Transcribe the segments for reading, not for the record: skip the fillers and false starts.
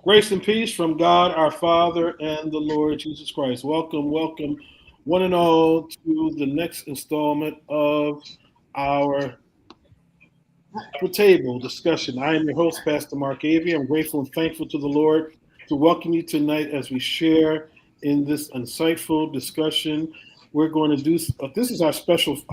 Grace and peace from God our Father and the Lord Jesus Christ. Welcome, welcome, one and all, to the next installment of our table discussion. I am your host, Pastor Mark Avery. I'm grateful and thankful to the Lord to welcome you tonight as we share in this insightful discussion. We're going to do this is our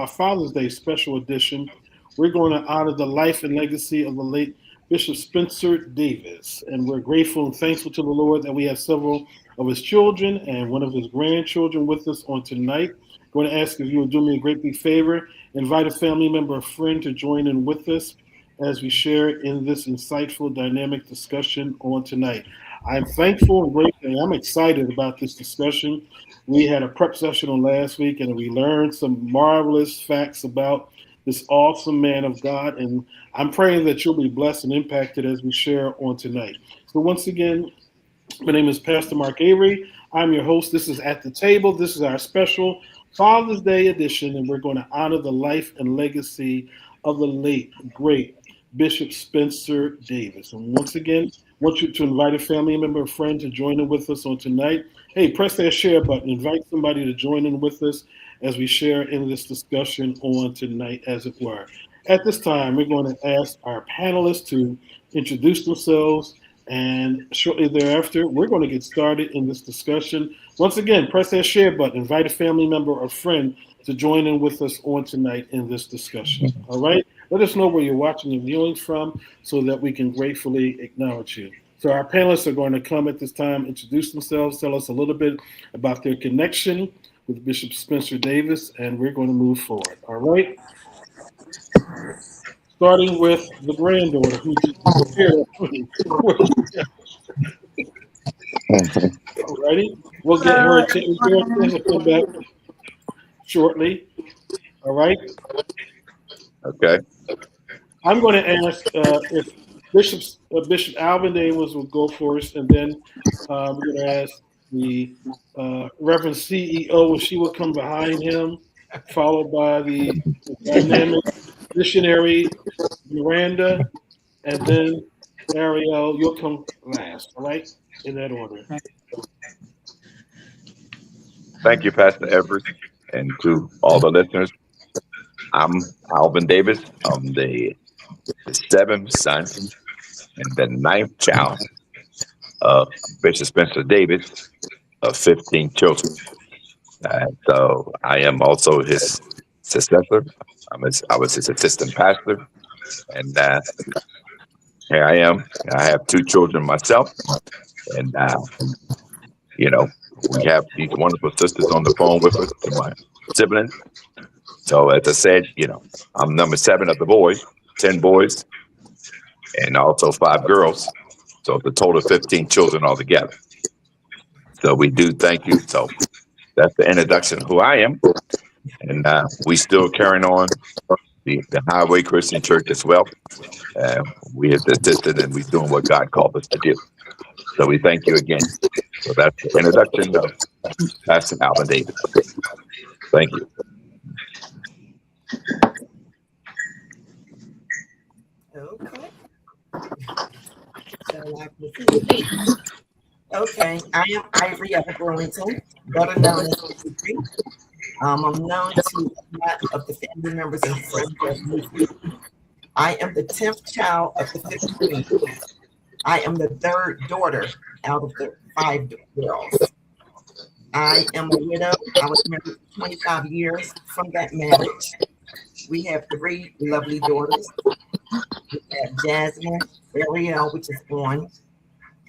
Father's Day special edition. We're going to honor the life and legacy of the late Bishop Spencer Davis, and we're grateful and thankful to the Lord that we have several of his children and one of his grandchildren with us on tonight. I'm going to ask if you will do me a great big favor, invite a family member or friend to join in with us as we share in this insightful, dynamic discussion on tonight. I'm thankful and grateful, and I'm excited about this discussion. We had a prep session on last week, and we learned some marvelous facts about this awesome man of God, and I'm praying that you'll be blessed and impacted as we share on tonight. So once again, my name is Pastor Mark Avery. I'm your host. This is At the Table. This is our special Father's Day edition, and we're going to honor the life and legacy of the late, great Bishop Spencer Davis. And once again, I want you to invite a family member or friend to join in with us on tonight. Hey, press that share button. Invite somebody to join in with us as we share in this discussion on tonight, as it were. At this time, we're going to ask our panelists to introduce themselves, and shortly thereafter, we're going to get started in this discussion. Once again, press that share button. Invite a family member or friend to join in with us on tonight in this discussion. All right? Let us know where you're watching and viewing from so that we can gratefully acknowledge you. So our panelists are going to come at this time, introduce themselves, tell us a little bit about their connection with Bishop Spencer Davis, and we're going to move forward. All right? Starting with the granddaughter who just disappeared. All righty. We'll get her attention and come back shortly. All right. Okay. I'm going to ask if Bishop Alvin Davis will go first, and then we're going to ask the Reverend CEO if she will come behind him, followed by the dynamic missionary Miranda, and then Ariel, you'll come last. All right, in that order. Thank you, Pastor Everett, and to all the listeners. I'm Alvin Davis. I'm the seventh son and the ninth child of Bishop Spencer Davis of 15 children. So I am also his successor. I was his assistant pastor, and here I am. I have two children myself, and you know we have these wonderful sisters on the phone with us, my siblings. So as I said, I'm number 7 of the boys, 10 boys, and also 5 girls. So the total of 15 children altogether. So we do thank you. So that's the introduction of who I am. And we still carrying on the Highway Christian Church as well. We have assisted and we're doing what God called us to do. So we thank you again. So that's the introduction of Pastor Alvin Davis. Thank you. Okay. Okay, I am Ivory of Burlington, better known as Ivory. I'm known to a lot of the family members and friends of me. I am the 10th child of the 15. I am the third daughter out of the 5 girls. I am a widow. I was married for 25 years. From that marriage, we have 3 lovely daughters. We have Jasmine, Ariel, which is born,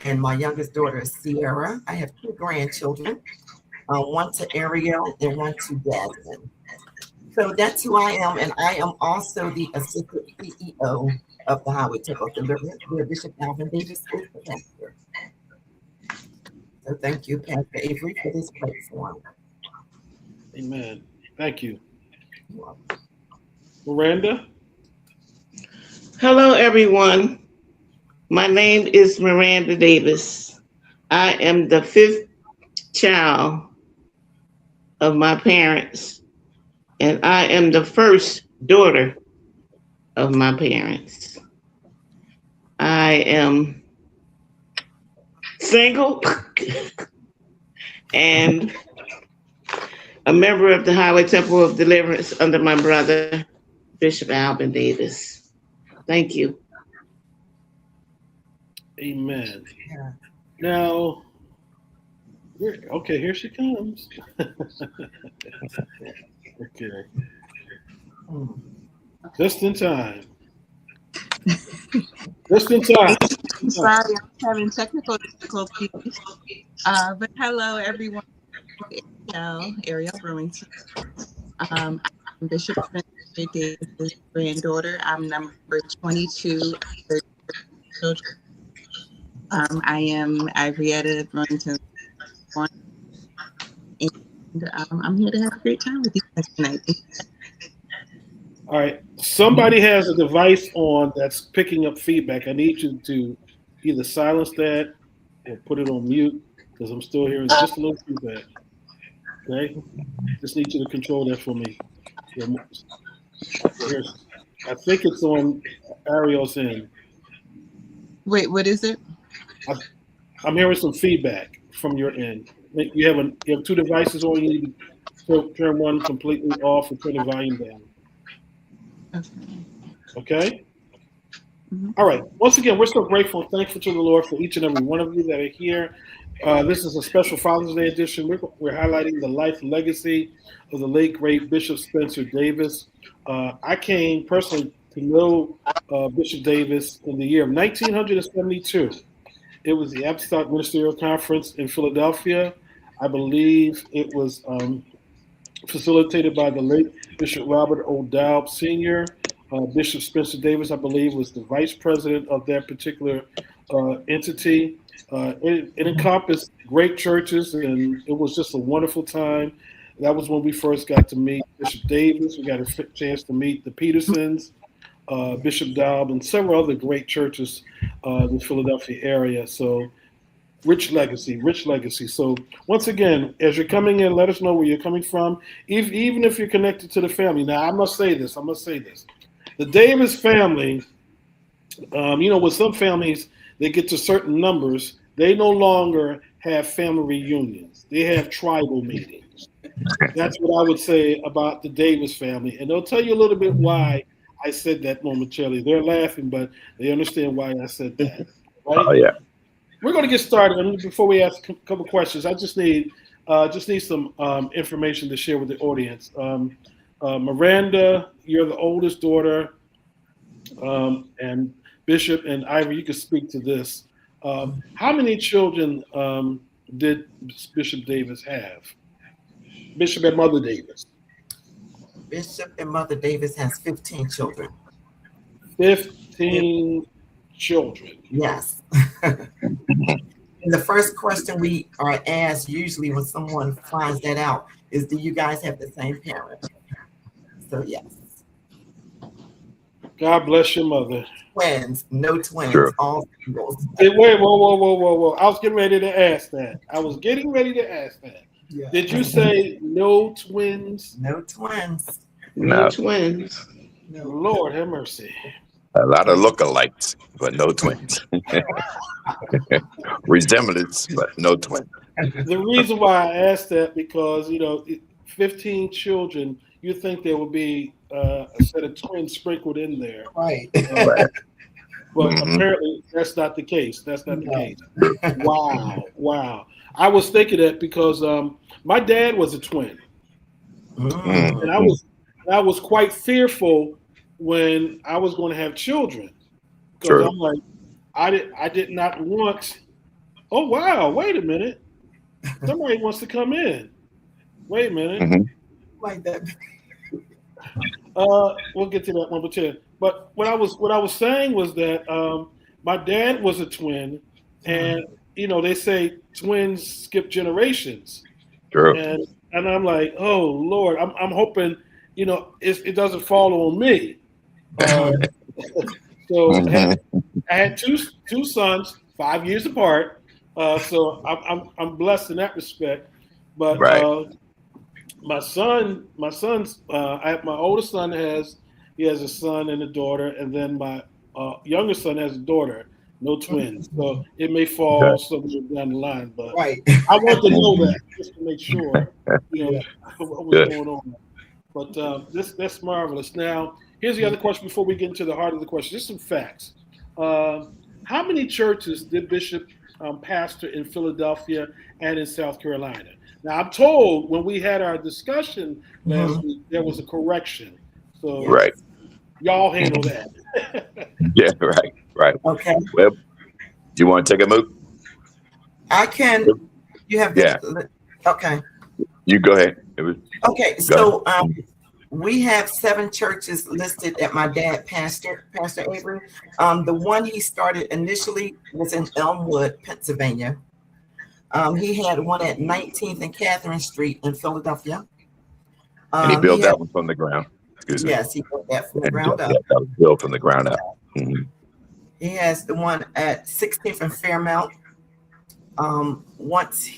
and my youngest daughter is Sierra. I have 2 grandchildren, one to Ariel and one to Jasmine. So that's who I am, and I am also the assistant CEO of the Highway Temple Deliverance, where Bishop Alvin Davis is the pastor. So thank you, Pastor Avery, for this platform. Amen. Thank you. Miranda? Hello, everyone. My name is Miranda Davis. I am the 5th child of my parents, and I am the first daughter of my parents. I am single, and a member of the Highway Temple of Deliverance under my brother, Bishop Alvin Davis. Thank you. Amen. Now, okay, here she comes. Okay. Just in time. Just in time. I'm sorry, I'm having technical difficulties. But hello, everyone. Ariel Brewington. I'm Bishop Spencer Davis' granddaughter. I'm number 22 of 30 children. I am Ivrietta Brewington. And I'm here to have a great time with you guys tonight. All right. Somebody has a device on that's picking up feedback. I need you to either silence that or put it on mute because I'm still hearing just a little feedback. Okay? Just need you to control that for me. I think it's on Ariel's end. Wait, what is it? I'm hearing some feedback from your end. You have two devices on. You need to turn one completely off and turn the volume down. Okay? Mm-hmm. All right. Once again, we're so grateful and thankful to the Lord for each and every one of you that are here. This is a special Father's Day edition. We're highlighting the life and legacy of the late, great Bishop Spencer Davis. I came personally to know Bishop Davis in the year of 1972. It was the Apostolic Ministerial Conference in Philadelphia. I believe it was facilitated by the late Bishop Robert O. Dowd Sr. Bishop Spencer Davis, I believe, was the vice president of that particular entity. It encompassed great churches, and it was just a wonderful time. That was when we first got to meet Bishop Davis. We got a chance to meet the Petersons, Bishop Dowd, and several other great churches in the Philadelphia area. So rich legacy, rich legacy. So once again, as you're coming in, let us know where you're coming from, even if you're connected to the family. Now, I must say this. The Davis family, with some families, they get to certain numbers, they no longer have family reunions. They have tribal meetings. That's what I would say about the Davis family. And they'll tell you a little bit why I said that momentarily. They're laughing, but they understand why I said that. Right? Oh, yeah. We're going to get started. And before we ask a couple questions, I just need some information to share with the audience. Miranda, you're the oldest daughter, and Bishop and Ivy, you can speak to this. How many children did Bishop Davis have? Bishop and Mother Davis. Bishop and Mother Davis has 15 children. 15 children. Yes. And the first question we are asked usually when someone finds that out is, do you guys have the same parent? So yes. God bless your mother. Twins, no twins, True. all singles. Hey, wait, whoa. I was getting ready to ask that. Yeah. Did you say no twins? No twins. No. Twins. No. Lord have mercy. A lot of lookalikes, but no twins. Resemblance, but no twins. The reason why I asked that, because 15 children, you think there would be a set of twins sprinkled in there. Right. Right. But Mhm. apparently that's not the case. Wow. I was thinking that because my dad was a twin. Mm. And I was quite fearful when I was going to have children. Because True. I'm like, I did not want, oh wow, wait a minute. Somebody wants to come in. Wait a minute. Mhm. Like that. We'll get to that one, but what I was saying was that my dad was a twin, and they say twins skip generations. True. And I'm like, oh Lord, I'm hoping it doesn't fall on me. So I had two sons, 5 years apart. So I'm blessed in that respect. But Right. my son's my oldest son has a son and a daughter, and then my younger son has a daughter. No twins. So it may fall somewhere down the line, but Right. I want to know that just to make sure, what was Good. going on. But that's marvelous. Now, here's the other question before we get into the heart of the question. Just some facts. How many churches did Bishop pastor in Philadelphia and in South Carolina? Now, I'm told when we had our discussion last week, there was a correction. So Right. y'all handle that. Yeah. Right. Okay. Well, do you want to take a move? I can. You have. Yeah. Okay. You go ahead. Okay. So we have 7 churches listed at my dad, Pastor Avery. The one he started initially was in Elmwood, Pennsylvania. He had one at 19th and Catherine Street in Philadelphia. And he built that one from the ground. Excuse me. Yes, he built that from the ground up. Yeah, that was built from the ground up. Mhm. He has the one at 16th and Fairmount. Once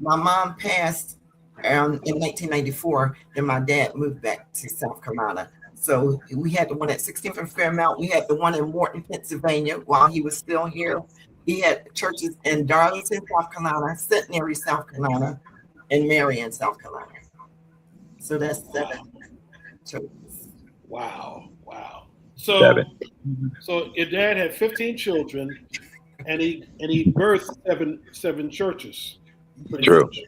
my mom passed in 1994, then my dad moved back to South Carolina. So we had the one at 16th and Fairmount. We had the one in Morton, Pennsylvania while he was still here. He had churches in Darlington, South Carolina, Centenary, South Carolina, and Marion, South Carolina. So that's 7 churches. Wow. Seven. So your dad had 15 children, and he birthed seven churches. Pretty True. much.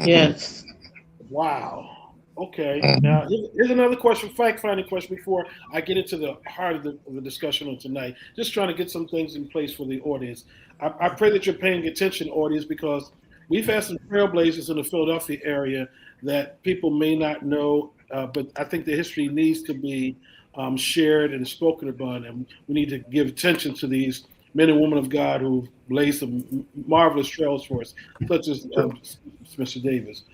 Yes. Wow. Okay. Now here's another question, fact-finding question before I get into the heart of the discussion on tonight. Just trying to get some things in place for the audience. I pray that you're paying attention, audience, because we've had some trailblazers in the Philadelphia area that people may not know, but I think the history needs to be shared and spoken about, and we need to give attention to these men and women of God who blazed some marvelous trails for us, such as Mr. Davis.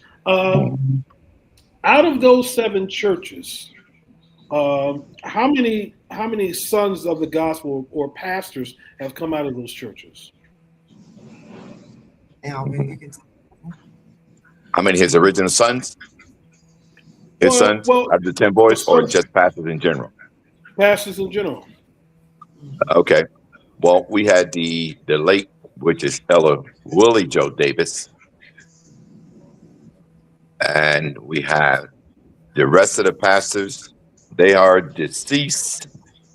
Out of those 7 churches, how many sons of the gospel or pastors have come out of those churches? Alvin, you can. How many his original sons? His sons out of the 10 boys, or just pastors in general? Pastors in general. Okay. Well, we had the late, which is Ella Willie Joe Davis. And we have the rest of the pastors. They are deceased.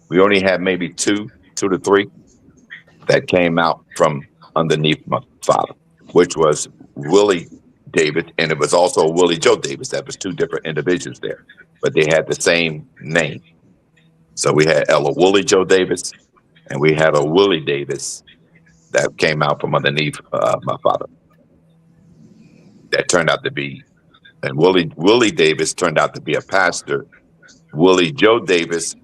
We only had maybe 2 to 3 that came out from underneath my father, which was Willie Davis, and it was also Willie Joe Davis. That was 2 different individuals there, but they had the same name. So we had Ella Willie Joe Davis, and we had a Willie Davis that came out from underneath my father. That turned out to be, and Willie Davis turned out to be a pastor. Willie Joe Davis,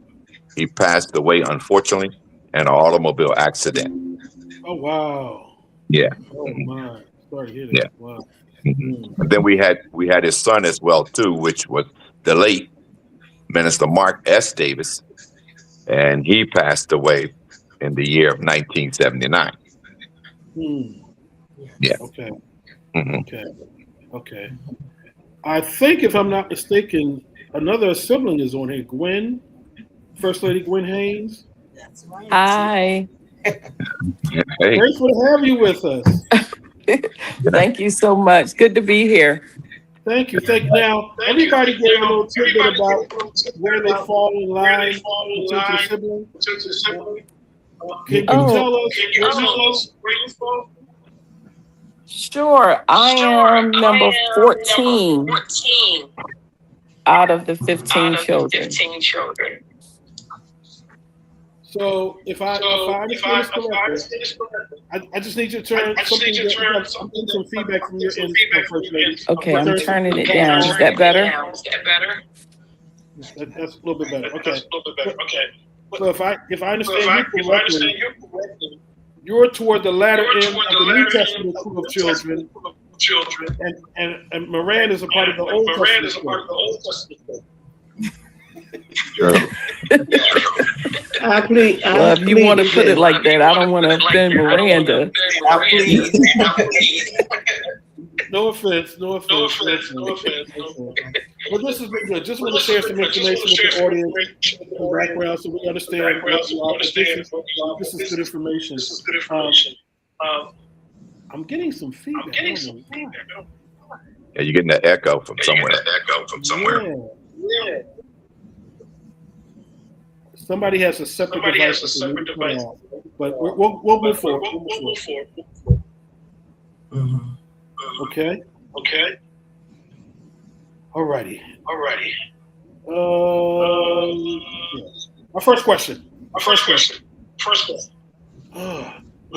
he passed away, unfortunately, in an automobile accident. Oh, wow. Yeah. Oh, my. Sorry to hear that. Yeah. Wow. And then we had his son as well too, which was the late Minister Mark S. Davis, and he passed away in the year of 1979. Yeah. Okay. Mm-hmm. Okay. I think, if I'm not mistaken, another sibling is on here. Gwen, First Lady Gwen Haynes. That's right. Hi. Hey. Grateful to have you with us. Thank you so much. Good to be here. Thank you. Now, everybody gave a little tidbit about where they fall in line in terms of sibling. Can you tell us where you fall? Sure. I am number 14 out of the 15 children. So if I understand this correctly, I just need you to turn something. I'm getting some feedback from your end, First Lady. Okay, I'm turning it down. Is that better? That's a little bit better. Okay. So if I understand you correctly, you're toward the latter end of the New Testament group of children, and Moran is a part of the Old Testament. Well, if you want to put it like that, I don't want to offend Miranda. No offense. Well, this has been good. Just want to share some information with the audience, some background, so we understand what you are. But this is good information. I'm getting some feedback. I don't know why. Yeah, you're getting that echo from somewhere. Yeah. Somebody has a separate device. But we'll move forward. Mm-hmm. Okay. Alrighty. Our first question. We're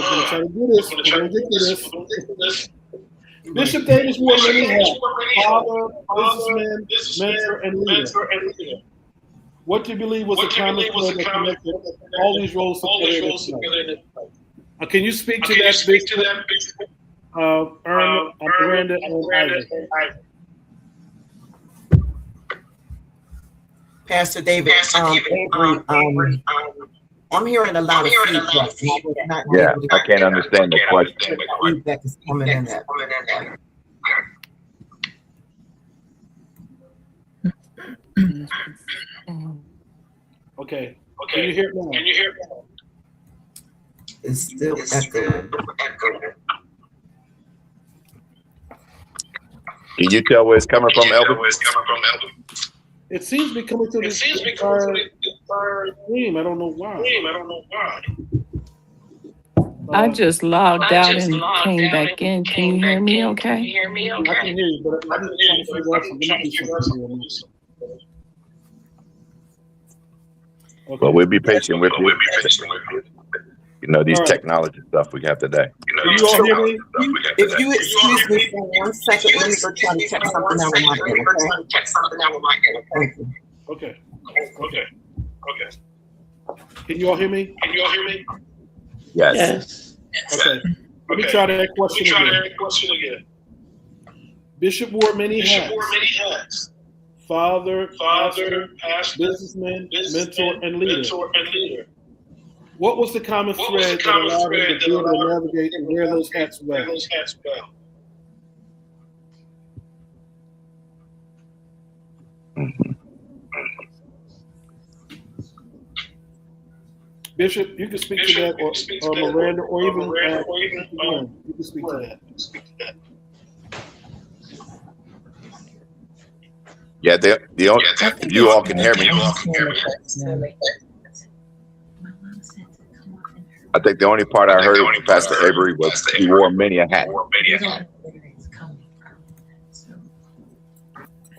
going to try to do this. We're going to get to this. Bishop Davis wore many hats: father, businessman, mentor, and leader. What do you believe was the common thread that connected all these roles together? Can you speak to that, Bishop? Miranda and Isaac. Pastor David, Avery, I'm hearing a lot of feedback. Yeah, I can't understand the question. Feedback is coming in there. Okay. Can you hear it now? It's still echoing. Can you tell where it's coming from, Elvin? It seems to be coming through this stream. I don't know why. I just logged out and came back in. Can you hear me okay? I can hear you, but I'm just trying to figure out something. Okay. Well, we'll be patient with you. You know, these technology stuff we have today. Can you all hear me? If you excuse me for 1 second, let me go try to check something out with my end, okay? Thank you. Okay. Can you all hear me? Yes. Okay. Let me try that question again. Bishop wore many hats. Father, pastor, businessman, mentor, and leader. What was the common thread that allowed him to be able to navigate and wear those hats well? Bishop, you can speak to that, or Miranda, or even you can speak to that. Yeah, if you all can hear me. I think the only part I heard from Pastor Avery was he wore many a hat.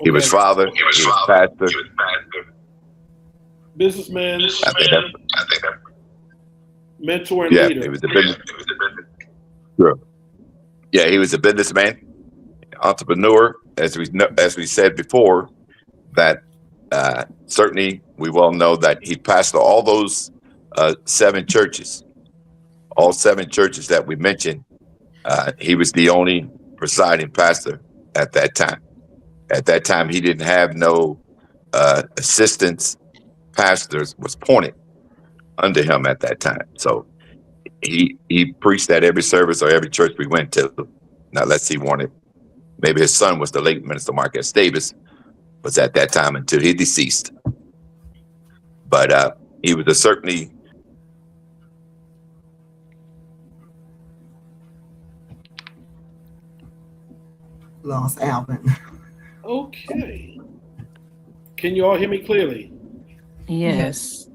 He was father, he was pastor. Businessman, I think that, mentor, and yeah, leader. he was a business. Sure. Yeah, he was a businessman, entrepreneur, as we said before. That certainly we well know that he pastored all those 7 churches. All 7 churches that we mentioned, he was the only presiding pastor at that time. At that time, he didn't have no assistants. Pastors was appointed under him at that time. So he preached at every service or every church we went to. Now, let's see, maybe his son was the late Minister Marcus Davis, was at that time until he deceased. But he was certainly Lost Alvin. Okay. Can you all hear me clearly? Yes.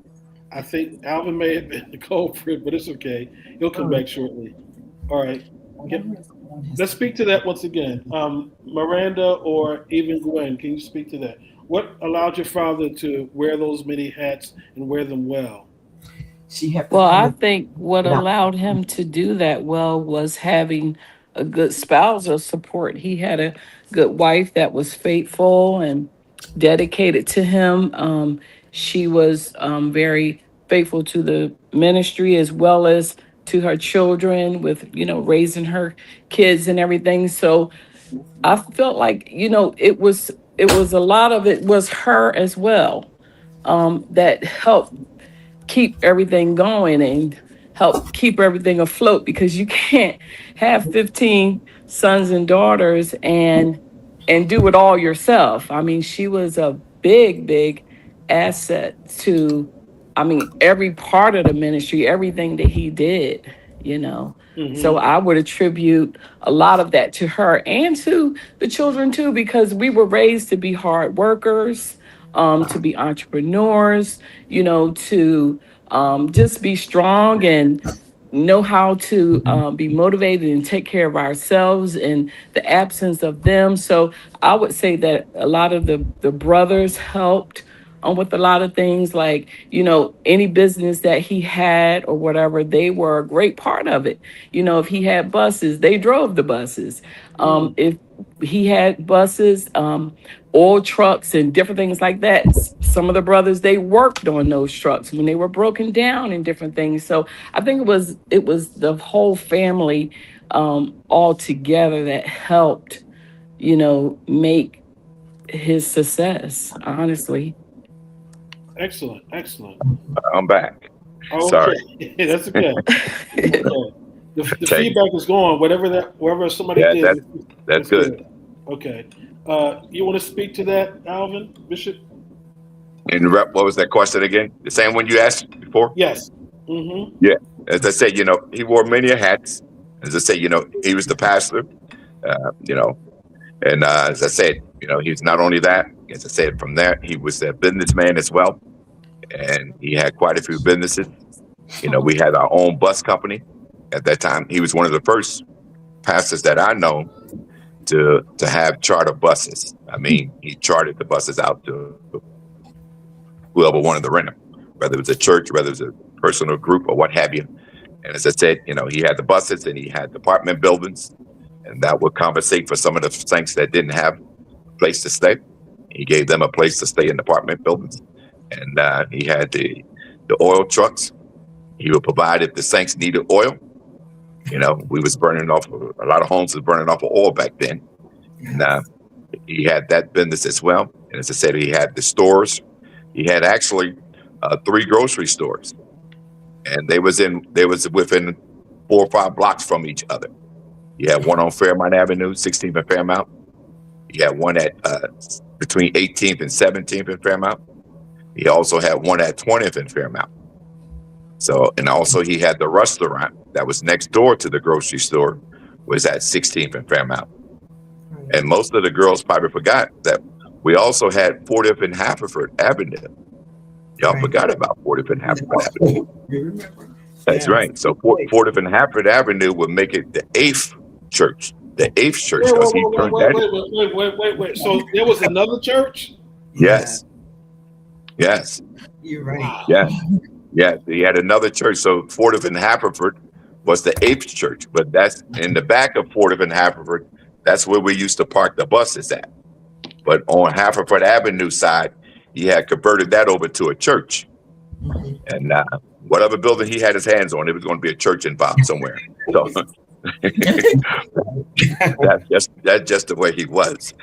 I think Alvin may have been the culprit, but it's okay. He'll come back shortly. All right. Let's speak to that once again. Miranda or even Gwen, can you speak to that? What allowed your father to wear those many hats and wear them well? Well, I think what allowed him to do that well was having a good spousal support. He had a good wife that was faithful and dedicated to him. She was very faithful to the ministry as well as to her children with, raising her kids and everything. So I felt like, it was a lot of it was her as well that helped keep everything going and help keep everything afloat, because you can't have 15 sons and daughters and and do it all yourself. I mean, she was a big asset to, I mean, every part of the ministry, everything that he did, you know. So I would attribute a lot of that to her and to the children too, because we were raised to be hard workers, to be entrepreneurs, you know, to just be strong and know how to be motivated and take care of ourselves in the absence of them. So I would say that a lot of the brothers helped with a lot of things, like, you know, any business that he had or whatever, they were a great part of it. You know, if he had buses, they drove the buses. If he had buses, oil trucks and different things like that, some of the brothers, they worked on those trucks when they were broken down and different things. So I think it was the whole family all together that helped, you know, make his success, honestly. Excellent. I'm back. Okay. Sorry. That's okay. The Take- feedback is going. Wherever somebody Yeah, did. That's good. Okay. You want to speak to that, Alvin, Bishop? And what was that question again? The same one you asked before? Yes. As I said, you know, he wore many hats. As I said, you know, he was the pastor, you know, and as I said, you know, he's not only that, as I said, from there, he was a businessman as well. And he had quite a few businesses. You know, we had our own bus company at that time. He was one of the first pastors that I know to have charter buses. I mean, he chartered the buses out to whoever wanted to rent them, whether it was a church, whether it was a personal group or what have you. And as I said, you know, he had the buses and he had apartment buildings, and that would compensate for some of the saints that didn't have a place to stay. He gave them a place to stay in apartment buildings. And he had the oil trucks. He would provide if the saints needed oil. You know, we was burning off, a lot of homes was burning off of oil back then. And he had that business as well. And as I said, he had the stores. He had actually 3 grocery stores. And they was within 4 or 5 blocks from each other. He had one on Fairmount Avenue, 16th and Fairmount. He had one at between 18th and 17th and Fairmount. He also had one at 20th and Fairmount. So, and also he had the restaurant that was next door to the grocery store, was at 16th and Fairmount. And most of the girls probably forgot that we also had 40th and Haverford Avenue. Y'all forgot about 40th and Haverford Avenue. That's right. So 40th and Haverford Avenue would make it the 8th church. The 8th church, because he turned that. Wait. So there was another church? Yes. You're right. Yes. He had another church. So 40th and Haverford was the 8th church, but that's in the back of 40th and Haverford. That's where we used to park the buses at. But on Haverford Avenue side, he had converted that over to a church. And whatever building he had his hands on, it was going to be a church involved somewhere. So that's just the way he was.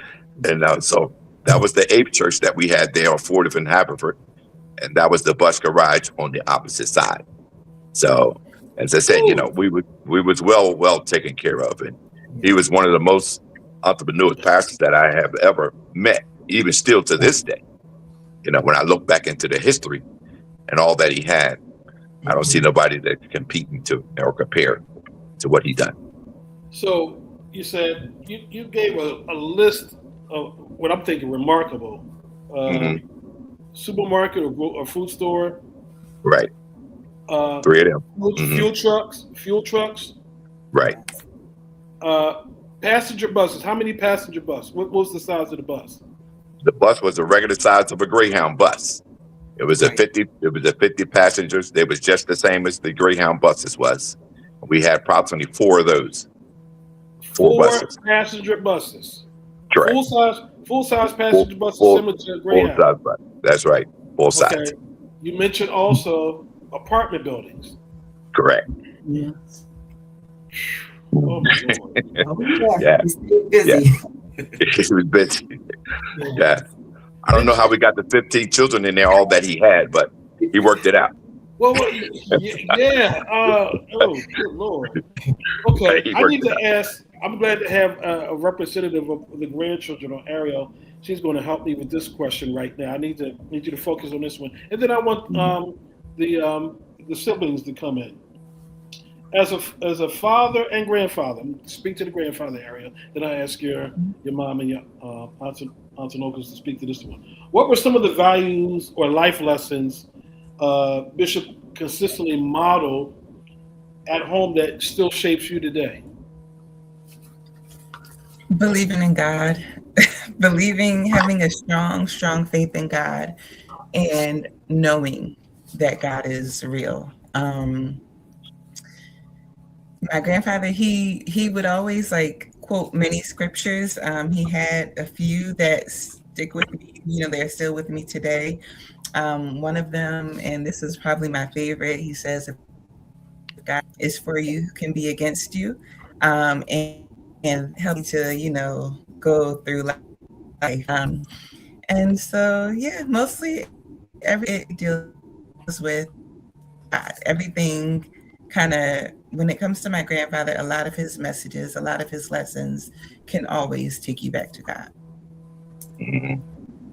And so that was the 8th church that we had there on 40th and Haverford. And that was the bus garage on the opposite side. So, as I said, you know, we was well taken care of. And he was one of the most entrepreneurial pastors that I have ever met, even still to this day. You know, when I look back into the history and all that he had, I don't see nobody that competing to or compare to what he done. So you said you gave a list of what I'm thinking remarkable. Supermarket or food store. Right. 3 of them. Fuel trucks. Right. Passenger buses. How many passenger buses? What was the size of the bus? The bus was the regular size of a Greyhound bus. It was a 50 passengers. They was just the same as the Greyhound buses was. We had approximately 4 of those. 4 buses. Passenger buses. Correct. Full size passenger buses similar to a Greyhound. Full size bus. That's right. Full size. Okay. You mentioned also apartment buildings. Correct. Yeah. Oh my Lord. Yeah. Busy. He was busy. Yeah. I don't know how we got the 15 children in there, all that he had, but he worked it out. Well, yeah. Oh, good Lord. Okay, He I worked need it to out. ask. I'm glad to have a representative of the grandchildren on Ariel. She's going to help me with this question right now. I need you to focus on this one, and then I want the siblings to come in. As a father and grandfather, speak to the grandfather area. Then I ask your mom and your aunts and uncles to speak to this one. What were some of the values or life lessons Bishop consistently modeled at home that still shapes you today? Believing in God, having a strong faith in God, and knowing that God is real. My grandfather, he would always like quote many scriptures. He had a few that stick with me. They're still with me today. One of them, and this is probably my favorite, he says, if God is for you, who can be against you? And help me to, go through life. And so, yeah, mostly it deals with everything kind of, when it comes to my grandfather, a lot of his messages, a lot of his lessons can always take you back to God. Mhm.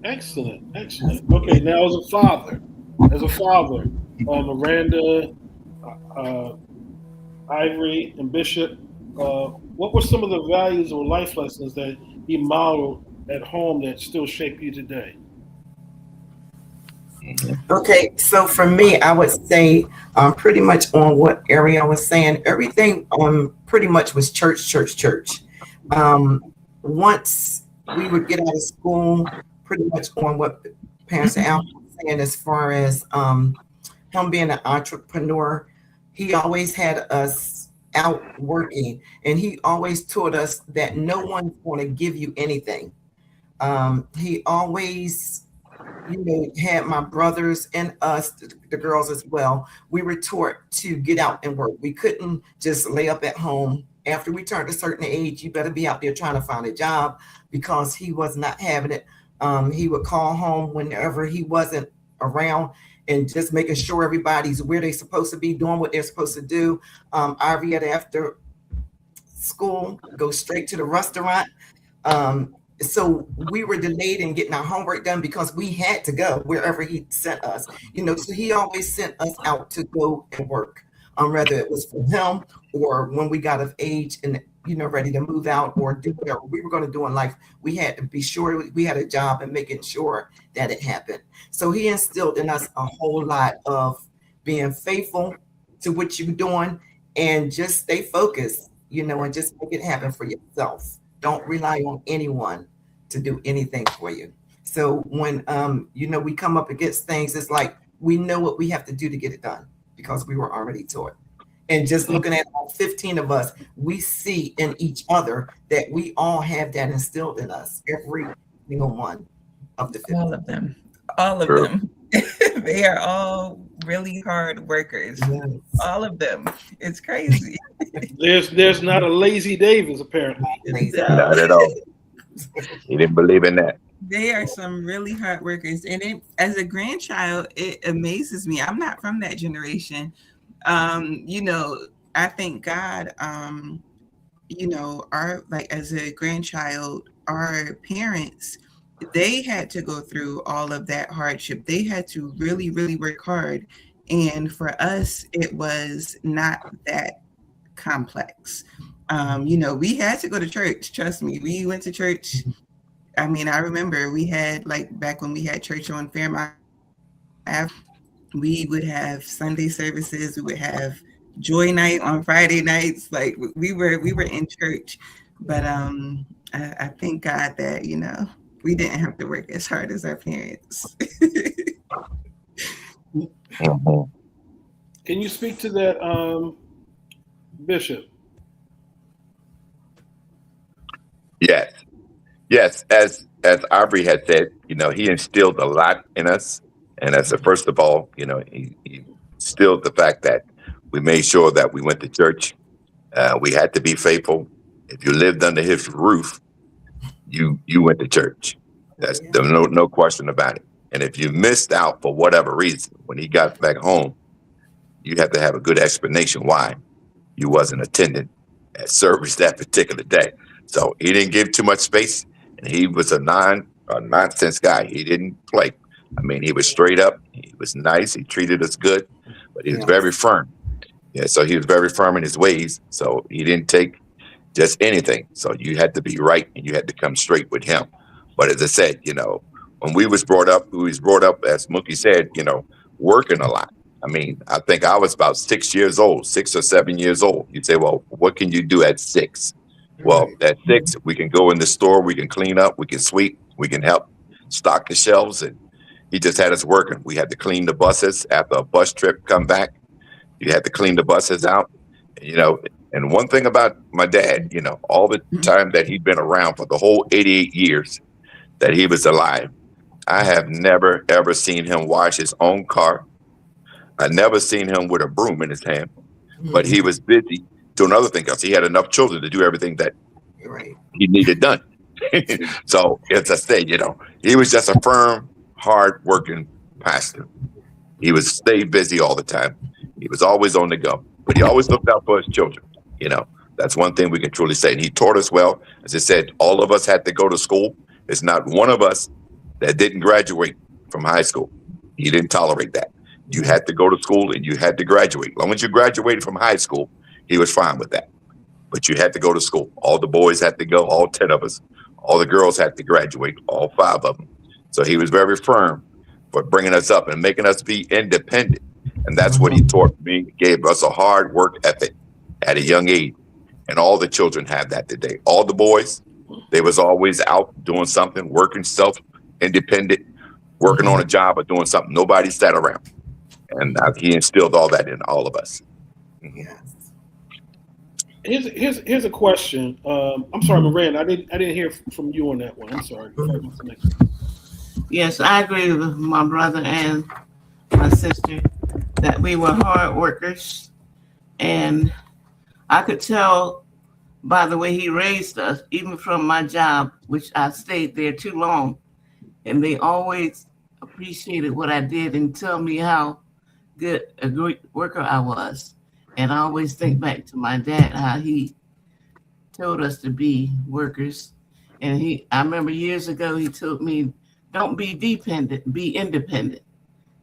Excellent, excellent. Okay, now as a father, Miranda, uh, Ivory, and Bishop, what were some of the values or life lessons that he modeled at home that still shape you today? Okay, so for me, I would say pretty much on what Ariel was saying, everything pretty much was church, church, church. Once we would get out of school, pretty much on what Pastor Al was saying as far as him being an entrepreneur, he always had us out working, and he always taught us that no one's going to give you anything. He always had my brothers and us, the girls as well. We were taught to get out and work. We couldn't just lay up at home. After we turned a certain age, you better be out there trying to find a job, because he was not having it. He would call home whenever he wasn't around, and just making sure everybody's where they're supposed to be, doing what they're supposed to do. Ivy at after school, go straight to the restaurant. So we were delayed in getting our homework done because we had to go wherever he sent us. So he always sent us out to go and work, whether it was for him or when we got of age and ready to move out or do whatever we were going to do in life. We had to be sure we had a job and making sure that it happened. So he instilled in us a whole lot of being faithful to what you're doing, and just stay focused, and just make it happen for yourself. Don't rely on anyone to do anything for you. So when we come up against things, it's like we know what we have to do to get it done because we were already taught. And just looking at all 15 of us, we see in each other that we all have that instilled in us, every single one of the 15. All of True. them. They are all really hard workers. Yes. All of them. It's crazy. There's not a lazy Davis, apparently. Not at all. He didn't believe in that. They are some really hard workers. And as a grandchild, it amazes me. I'm not from that generation. I thank God, as a grandchild, our parents, they had to go through all of that hardship. They had to really, really work hard. And for us, it was not that complex. We had to go to church. Trust me, we went to church. I mean, I remember we had, back when we had church on Fairmont Ave, we would have Sunday services. We would have Joy Night on Friday nights. We were in church. But I thank God that, we didn't have to work as hard as our parents. Mhm. Can you speak to that, Bishop? Yes. As Aubrey had said, he instilled a lot in us, and first of all, he instilled the fact that we made sure that we went to church. We had to be faithful. If you lived under his roof, you went to church. There's no question about it. And if you missed out for whatever reason, when he got back home, you have to have a good explanation why you wasn't attending at service that particular day. So he didn't give too much space, and he was a nonsense guy. He didn't play. I mean, he was straight up. He was nice. He treated us good, but he was very firm. Yeah, so he was very firm in his ways. So he didn't take just anything. So you had to be right, and you had to come straight with him. But as I said, when we was brought up, as Mookie said, working a lot. I mean, I think I was about 6 or 7 years old. You'd say, well, what can you do at 6? Well, at 6, we can go in the store, we can clean up, we can sweep, we can help stock the shelves. And he just had us working. We had to clean the buses after a bus trip come back. You had to clean the buses out, And one thing about my dad, all the time that he'd been around for the whole 88 years that he was alive, I have never, ever seen him wash his own car. I never seen him with a broom in his hand, but he was busy doing other things because he had enough children to do everything that he needed done. So as I say, he was just a firm, hard-working pastor. He would stay busy all the time. He was always on the go, but he always looked out for his children. That's one thing we can truly say. And he taught us well. As I said, all of us had to go to school. There's not one of us that didn't graduate from high school. He didn't tolerate that. You had to go to school and you had to graduate. As long as you graduated from high school, he was fine with that. But you had to go to school. All the boys had to go, all 10 of us. All the girls had to graduate, all 5 of them. So he was very firm for bringing us up and making us be independent. And that's what he taught me, gave us a hard work ethic at a young age. And all the children have that today. All the boys, they was always out doing something, working self-independent, working on a job or doing something. Nobody sat around. And he instilled all that in all of us. Here's a question. I'm sorry, Miranda. I didn't hear from you on that one. I'm sorry. Yes, I agree with my brother and my sister that we were hard workers, and I could tell by the way he raised us, even from my job, which I stayed there too long, and they always appreciated what I did and tell me how good a great worker I was. And I always think back to my dad, how he told us to be workers. And I remember years ago, he told me, don't be dependent, be independent.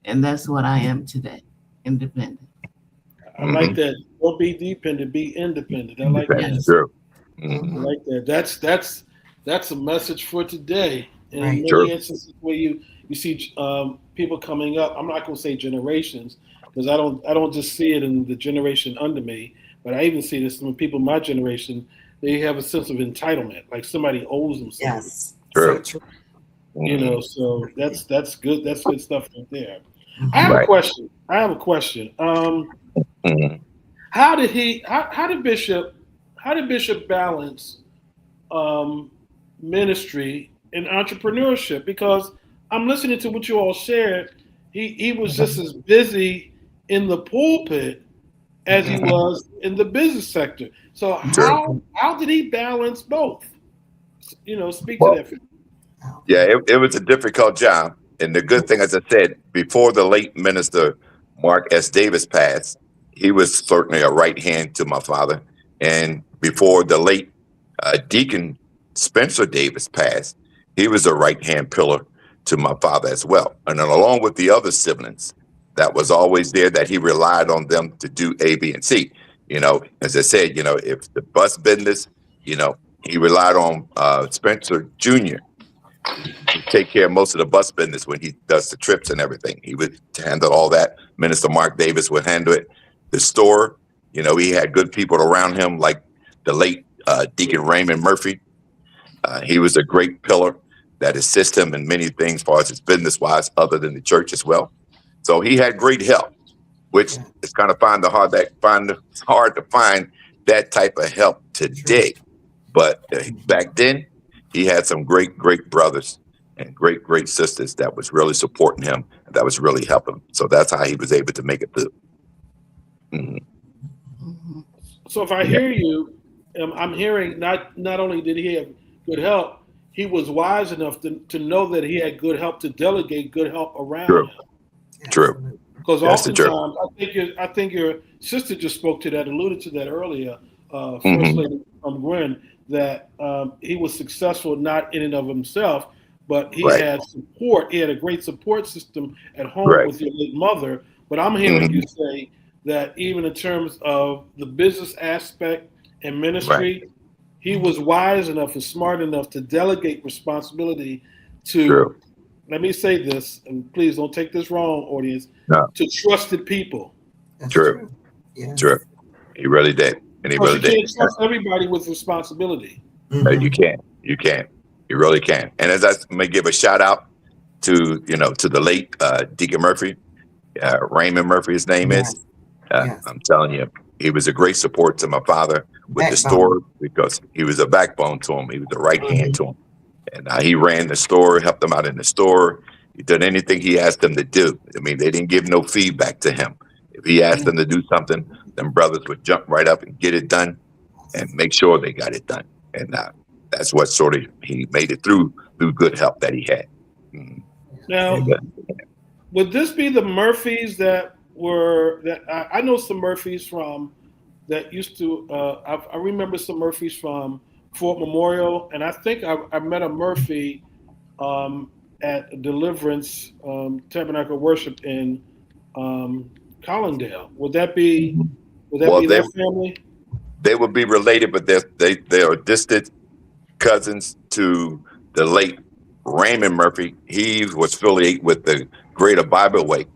And that's what I am today, independent. I like that. Don't be dependent, be independent. I like that. True. I like that. That's a message for today. And in many Sure. instances where you see people coming up, I'm not going to say generations, because I don't just see it in the generation under me, but I even see this in people my generation. They have a sense of entitlement, like somebody owes them something. Yes. True. So true. So that's good. That's good stuff right there. I have a question. How did Bishop balance ministry and entrepreneurship? Because I'm listening to what you all shared. He was just as busy in the pulpit as he was in the business sector. So how did he balance both? Speak to that. Yeah, it was a difficult job. And the good thing, as I said, before the late minister Mark S. Davis passed, he was certainly a right hand to my father. And before the late Deacon Spencer Davis passed, he was a right hand pillar to my father as well. And then along with the other siblings, that was always there, that he relied on them to do A, B, and C. As I said, if the bus business, he relied on Spencer Jr. to take care of most of the bus business when he does the trips and everything. He would handle all that. Minister Mark Davis would handle it. The store, he had good people around him, like the late Deacon Raymond Murphy. He was a great pillar that assisted him in many things as far as his business-wise, other than the church as well. So he had great help, which is kind of it's hard to find that type of help today. But back then, he had some great brothers and great sisters that was really supporting him, and that was really helping him. So that's how he was able to make it through. So if I hear you, I'm hearing not only did he have good help, he was wise enough to know that he had good help to delegate good help around him. True. Because That's the truth. oftentimes, I think your sister just spoke to that, alluded to that earlier, First Mhm. Lady Gwen, that he was successful not in and of himself, but he Right. had support. He had a great support system at home Right. with your late mother. But I'm hearing Mhm. you say that even in terms of the business aspect and ministry, he was wise enough and smart enough to delegate responsibility to, True. let me say this, and please don't take this wrong, audience, No. to trusted people. That's True. true. Yes. True. He really did. And he Because really you did. can't trust everybody with responsibility. Mhm. You can. You can. You really can. And as I may give a shout out to, to the late Deacon Murphy, Raymond Murphy, his name Yes. is. Yes. I'm telling you, he was a great support to my father with the Backbone. store because he was a backbone to him. He was the right hand to him. And he ran the store, helped them out in the store. He did anything he asked them to do. I mean, they didn't give no feedback to him. If he asked them to do something, them brothers would jump right up and get it done and make sure they got it done. And that's what sort of he made it through good help that he had. Mhm. Now, And, would this be the Murphys that I know some Murphys from that used to, I remember some Murphys from Fort Memorial, and I think I met a Murphy at Deliverance Tabernacle Worship in Collindale. Would that be Well, their family? they would be related, but they are distant cousins to the late Raymond Murphy. He was affiliated with the Greater Bible Way,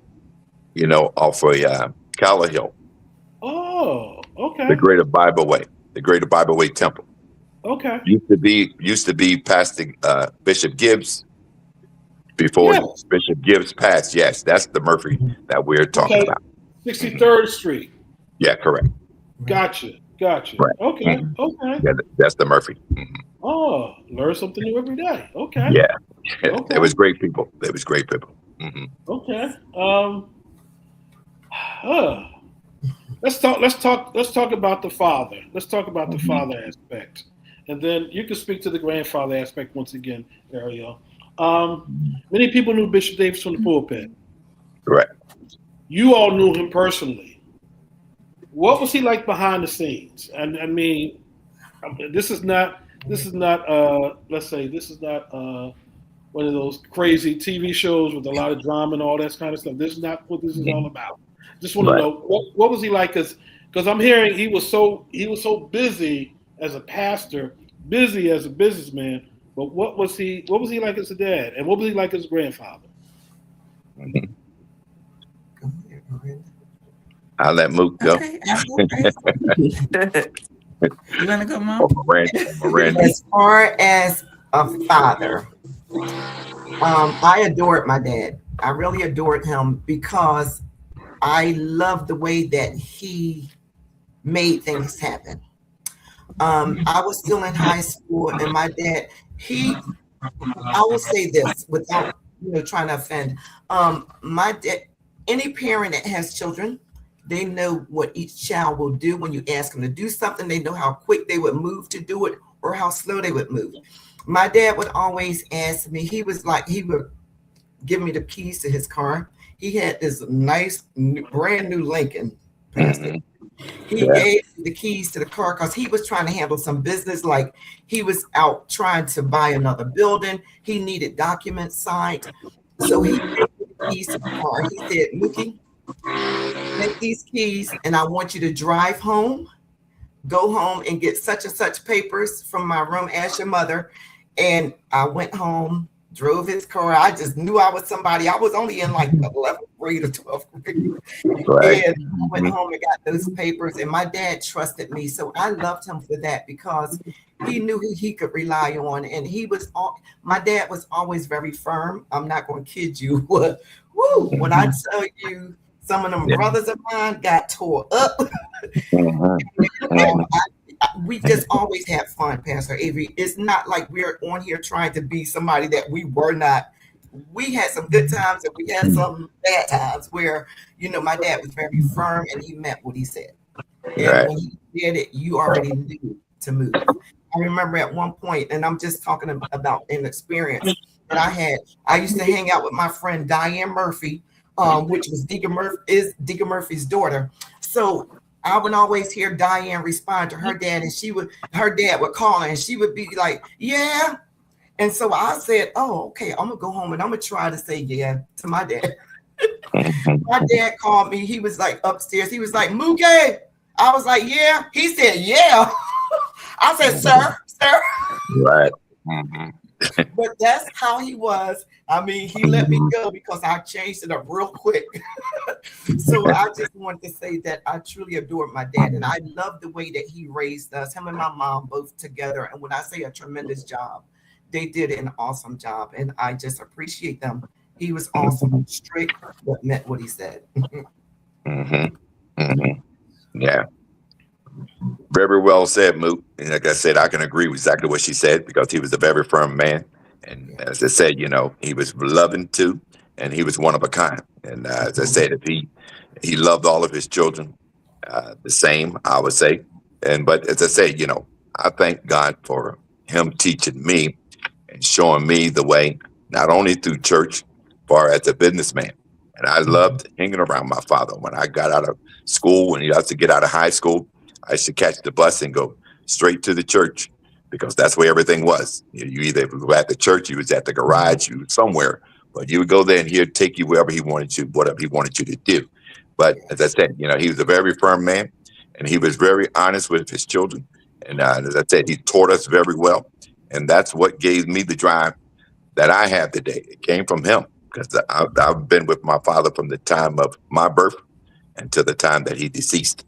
off of Callahill, Oh, okay, the Greater Bible Way Temple. okay. Used to be Pastor Bishop Gibbs before Yes. Bishop Gibbs passed. Yes, that's the Murphy that we're talking Okay. about. 63rd Street. Yeah, correct. Gotcha. Right. Okay, Mhm. okay. Yeah, that's the Murphy. Mhm. Oh, learn something new every day. Okay. Yeah, Okay. They was great people. Mhm. Okay. Let's talk about the father. Let's talk about the father aspect, and then you can speak to the grandfather aspect once again, Ariel. Many people knew Bishop Davis from the pulpit. Correct. You all knew him personally. What was he like behind the scenes? And I mean, this is not. Let's say this is not one of those crazy TV shows with a lot of drama and all that kind of stuff. This is not what this is all about. Just want to Right. know what was he like? Because I'm hearing he was so busy as a pastor, busy as a businessman. But what was he like as a dad, and what was he like as a grandfather? Mhm. I'll let Mook go. Okay. You want to go, Mom? Miranda. As far as a father, I adored my dad. I really adored him because I loved the way that he made things happen. I was still in high school, and my dad, I will say this without trying to offend. My dad, any parent that has children, they know what each child will do when you ask them to do something. They know how quick they would move to do it or how slow they would move. My dad would always ask me, he would give me the keys to his car. He had this nice brand new Lincoln. Mhm. He Yeah. gave me the keys to the car because he was trying to handle some business. Like he was out trying to buy another building. He needed documents signed. So he gave me the keys to the car. He said, Mookie, take these keys and I want you to drive home, go home and get such and such papers from my room, ask your mother. And I went home, drove his car. I just knew I was somebody. I was only in like 11th grade or 12th grade. Right. And I went home and got those papers. And my dad trusted me. So I loved him for that because he knew who he could rely on. And my dad was always very firm. I'm not going to kid you. Woo, when I tell you, some of them brothers of mine got tore up. Mhm. Mhm. We just always had fun, Pastor Avery. It's not like we're on here trying to be somebody that we were not. We had some good times and we had some bad times where, my dad was very firm and he meant what he said. And Right. when he did it, you already knew to move. I remember at one point, and I'm just talking about an experience that I had. I used to hang out with my friend Diane Murphy which was Deacon Murphy's daughter. So I would always hear Diane respond to her dad, and her dad would call her, and she would be like, "Yeah." And so I said, "Oh, okay, I'm gonna go home and I'm gonna try to say yeah to my dad." My dad called me. He was like upstairs. He was like, "Mookie." I was like, "Yeah." He said, "Yeah." I said, "Sir." Right. But that's how he was. I mean, he let me go because I changed it up real quick. So I just wanted to say that I truly adored my dad, and I love the way that he raised us, him and my mom both together. And when I say a tremendous job, they did an awesome job, and I just appreciate them. He was awesome, straight, but meant what he said. Yeah. Very well said, Moot. And like I said, I can agree with exactly what she said because he was a very firm man. And as I said, he was loving too, and he was one of a kind. And as I said, if he loved all of his children the same, I would say. But as I say, I thank God for him teaching me and showing me the way, not only through church, far as a businessman. And I loved hanging around my father. When I got out of school, when he used to get out of high school, I used to catch the bus and go straight to the church because that's where everything was. You either were at the church, you was at the garage, you was somewhere, but you would go there and he'd take you wherever he wanted you, whatever he wanted you to do. But as I said, he was a very firm man, and he was very honest with his children. And as I said, he taught us very well. And that's what gave me the drive that I have today. It came from him because I've been with my father from the time of my birth until the time that he deceased.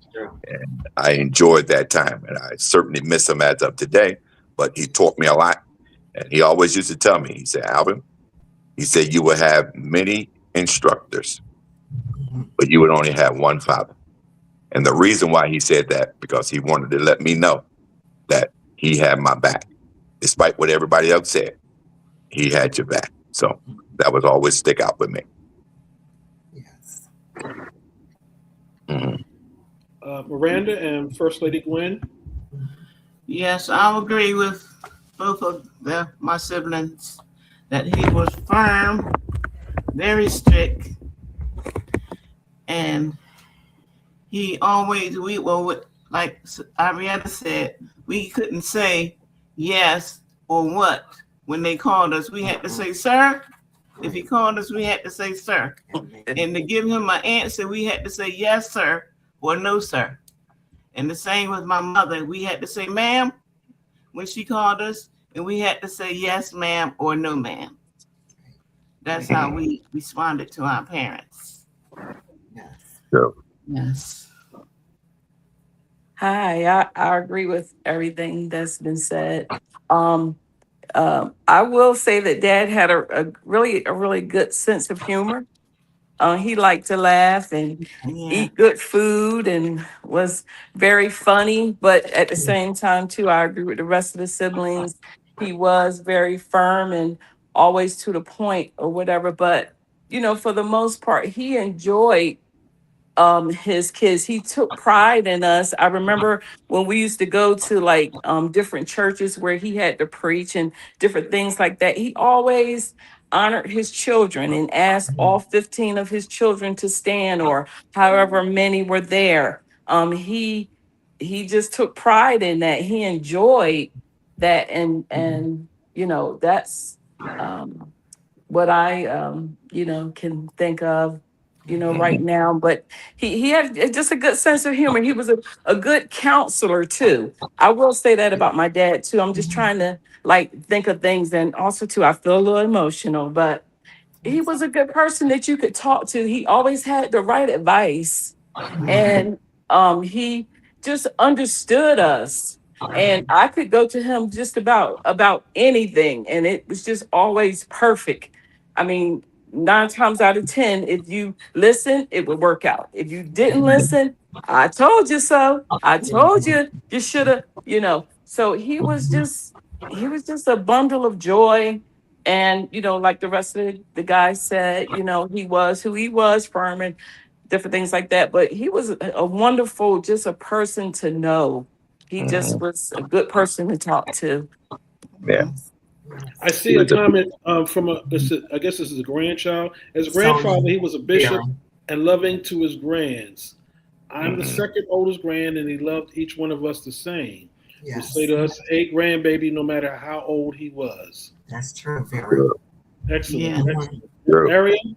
And I enjoyed that time, and I certainly miss him as of today, but he taught me a lot. And he always used to tell me, he said, "Alvin," he said, "you will have many instructors, but you would only have one father." And the reason why he said that, because he wanted to let me know that he had my back. Despite what everybody else said, he had your back. So that was always stick out with me. Yes. Miranda and First Lady Gwen. Yes, I agree with both of my siblings that he was firm, very strict, and he always, like Arietta said, we couldn't say yes or what when they called us. We had to say, "Sir." If he called us, we had to say, "Sir." And to give him an answer, we had to say, "Yes, sir," or "No, sir." And the same with my mother. We had to say, "Ma'am," when she called us, and we had to say, "Yes, ma'am," or "No, ma'am." That's how we responded to our parents. Yes. So, Yes. Hi, I agree with everything that's been said. I will say that Dad had a really good sense of humor. He liked to laugh and eat good food and was very funny, but at the same time, too, I agree with the rest of the siblings. He was very firm and always to the point or whatever. But, for the most part, he enjoyed his kids. He took pride in us. I remember when we used to go to like different churches where he had to preach and different things like that. He always honored his children and asked all 15 of his children to stand, or however many were there. He just took pride in that. He enjoyed that, and that's what I can think of right now. But he had just a good sense of humor. He was a good counselor too. I will say that about my dad too. I'm just trying to think of things, and also too, I feel a little emotional, but he was a good person that you could talk to. He always had the right advice, and he just understood us. And I could go to him just about anything, and it was just always perfect. I mean, 9 times out of 10, if you listen, it would work out. If you didn't listen, I told you so. I told you you should have. So he was just a bundle of joy. And, like the rest of the guys said, he was who he was, firm and different things like that. But he was a wonderful, just a person to know. He just was a good person to talk to. yeah. I see a comment from I guess this is a grandchild. As a grandfather, he was a bishop and loving to his grands. I'm the second oldest grand, and he loved each one of us the same. He would say to us, "Hey, grandbaby," no matter how old he was. That's true. Very. Excellent. Yeah. Excellent. True. Ariel?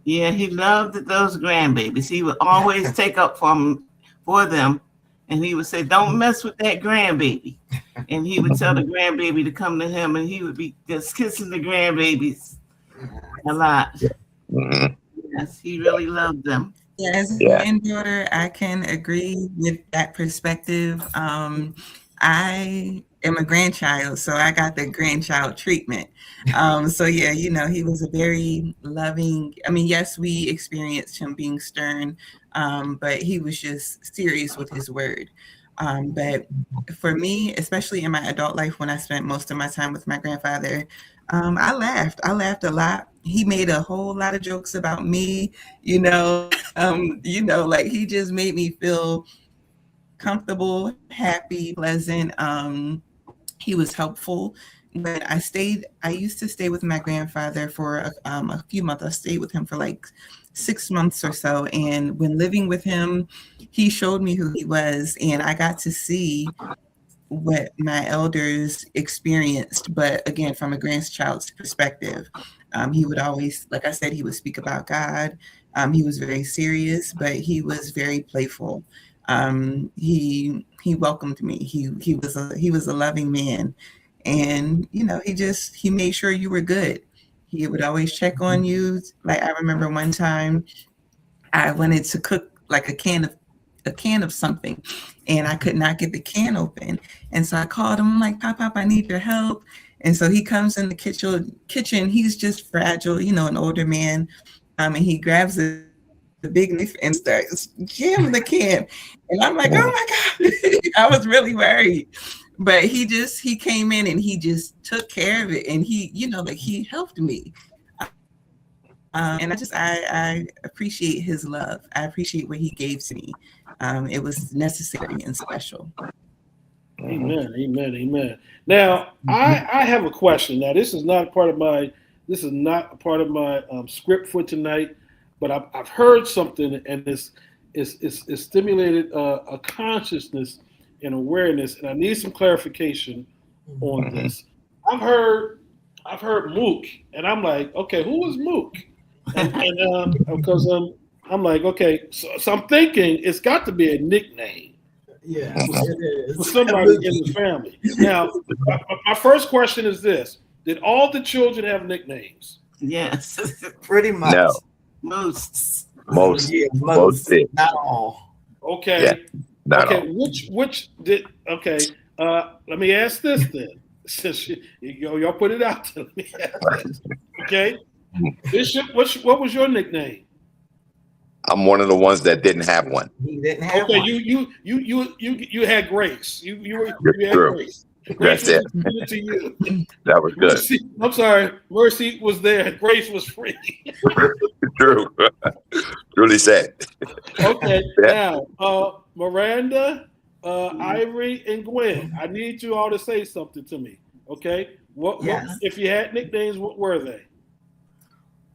Yeah, he loved those grandbabies. He would always take up for them, and he would say, "Don't mess with that grandbaby." And he would tell the grandbaby to come to him, and he would be just kissing the grandbabies a lot. Mhm. Yes, he really loved them. Yeah, as a Yeah. granddaughter, I can agree with that perspective. I am a grandchild, so I got the grandchild treatment. So yeah, he was a very loving. I mean, yes, we experienced him being stern, but he was just serious with his word. But for me, especially in my adult life, when I spent most of my time with my grandfather, I laughed. I laughed a lot. He made a whole lot of jokes about me, like he just made me feel comfortable, happy, pleasant. He was helpful. When I used to stay with my grandfather for a few months. I stayed with him for like 6 months or so. And when living with him, he showed me who he was, and I got to see what my elders experienced, but again, from a grandchild's perspective. He would always, like I said, he would speak about God. He was very serious, but he was very playful. He welcomed me. He was a loving man, and he made sure you were good. He would always check on you. Like I remember one time, I wanted to cook like a can of something, and I could not get the can open. And so I called him. I'm like, Pop, I need your help. And so he comes in the kitchen. He's just fragile, an older man. And he grabs the big knife and starts jamming the can. And I'm like, oh my God. I was really worried. But he came in and he just took care of it. And he helped me. And I appreciate his love. I appreciate what he gave to me. It was necessary and special. Amen. Now, I have a question. Now, this is not part of my script for tonight, but I've heard something, and it's stimulated a consciousness and awareness, and I need some clarification on this. I've heard Mook, and I'm like, okay, who is Mook? And because I'm like, okay, so I'm thinking it's got to be a nickname. Yeah, it is. For somebody in the family. Now, my first question is this: did all the children have nicknames? Yes, Pretty much. No. most. Most did. Not all. Okay. Yeah, not okay. all. Which did? Okay. Let me ask this then. Since y'all put it out to me. Okay. Bishop, what was your nickname? I'm one of the ones that didn't have one. He didn't have Okay, one. you had Grace. You had True. Grace. That's it. Was given to you. That was good. Mercy, I'm sorry. Mercy was there. Grace was free. True. Truly said. Okay. Yeah. Now, Miranda, Ivory, and Gwen, I need you all to say something to me. Okay. What if you had nicknames? What were they?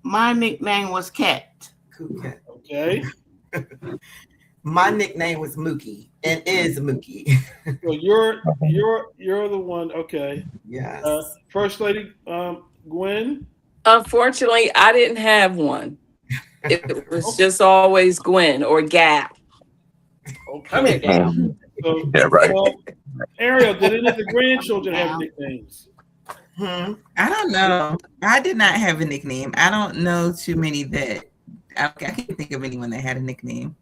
My nickname was Cat. Okay. My nickname was Mookie and is Mookie. So you're the one. Okay. Yes. First Lady Gwen. Unfortunately, I didn't have one. It was just always Gwen or Gap. Okay. Come here, Gap. So, Yeah, right. Ariel, did any of the grandchildren have nicknames? I don't know. I did not have a nickname. I don't know too many that I can't think of anyone that had a nickname.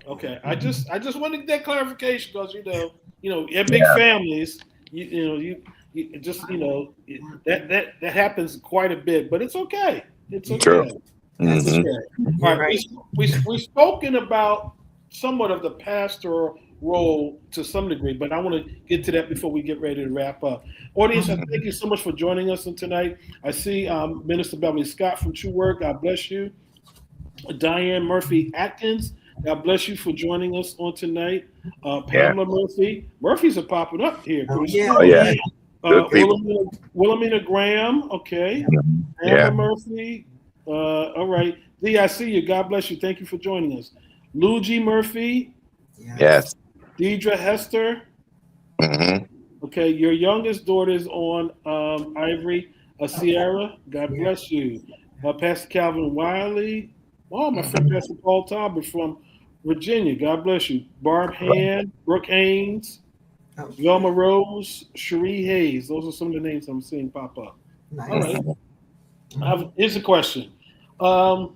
Okay, I just wanted to get clarification because in big families, you just that happens quite a bit, but it's okay. It's okay. True. It's Mhm. okay. All right, we've spoken about somewhat of the pastoral role to some degree, but I want to get to that before we get ready to wrap up. Audience, I thank you so much for joining us tonight. I see Minister Beverly Scott from True Word. God bless you. Diane Murphy Atkins. God bless you for joining us on tonight. Pamela Murphy. Murphys are popping up here. Oh, pretty yeah. strong. Oh, yeah. Good people. Wilhelmina Graham. Okay. Yeah. Amber Murphy. All right. Dee, I see you. God bless you. Thank you for joining us. Luigi Murphy. Yes. Deidre Hester. hmm Okay. Your youngest daughter is on Ivory. Sierra. God bless you. Pastor Calvin Wiley. Oh, my friend Pastor Paul Talbot from Virginia. God bless you. Barb Hand. Brooke Haynes. Velma Rose. Cherie Hayes. Those are some of the names I'm seeing pop up. Nice. All right. Here's a question. As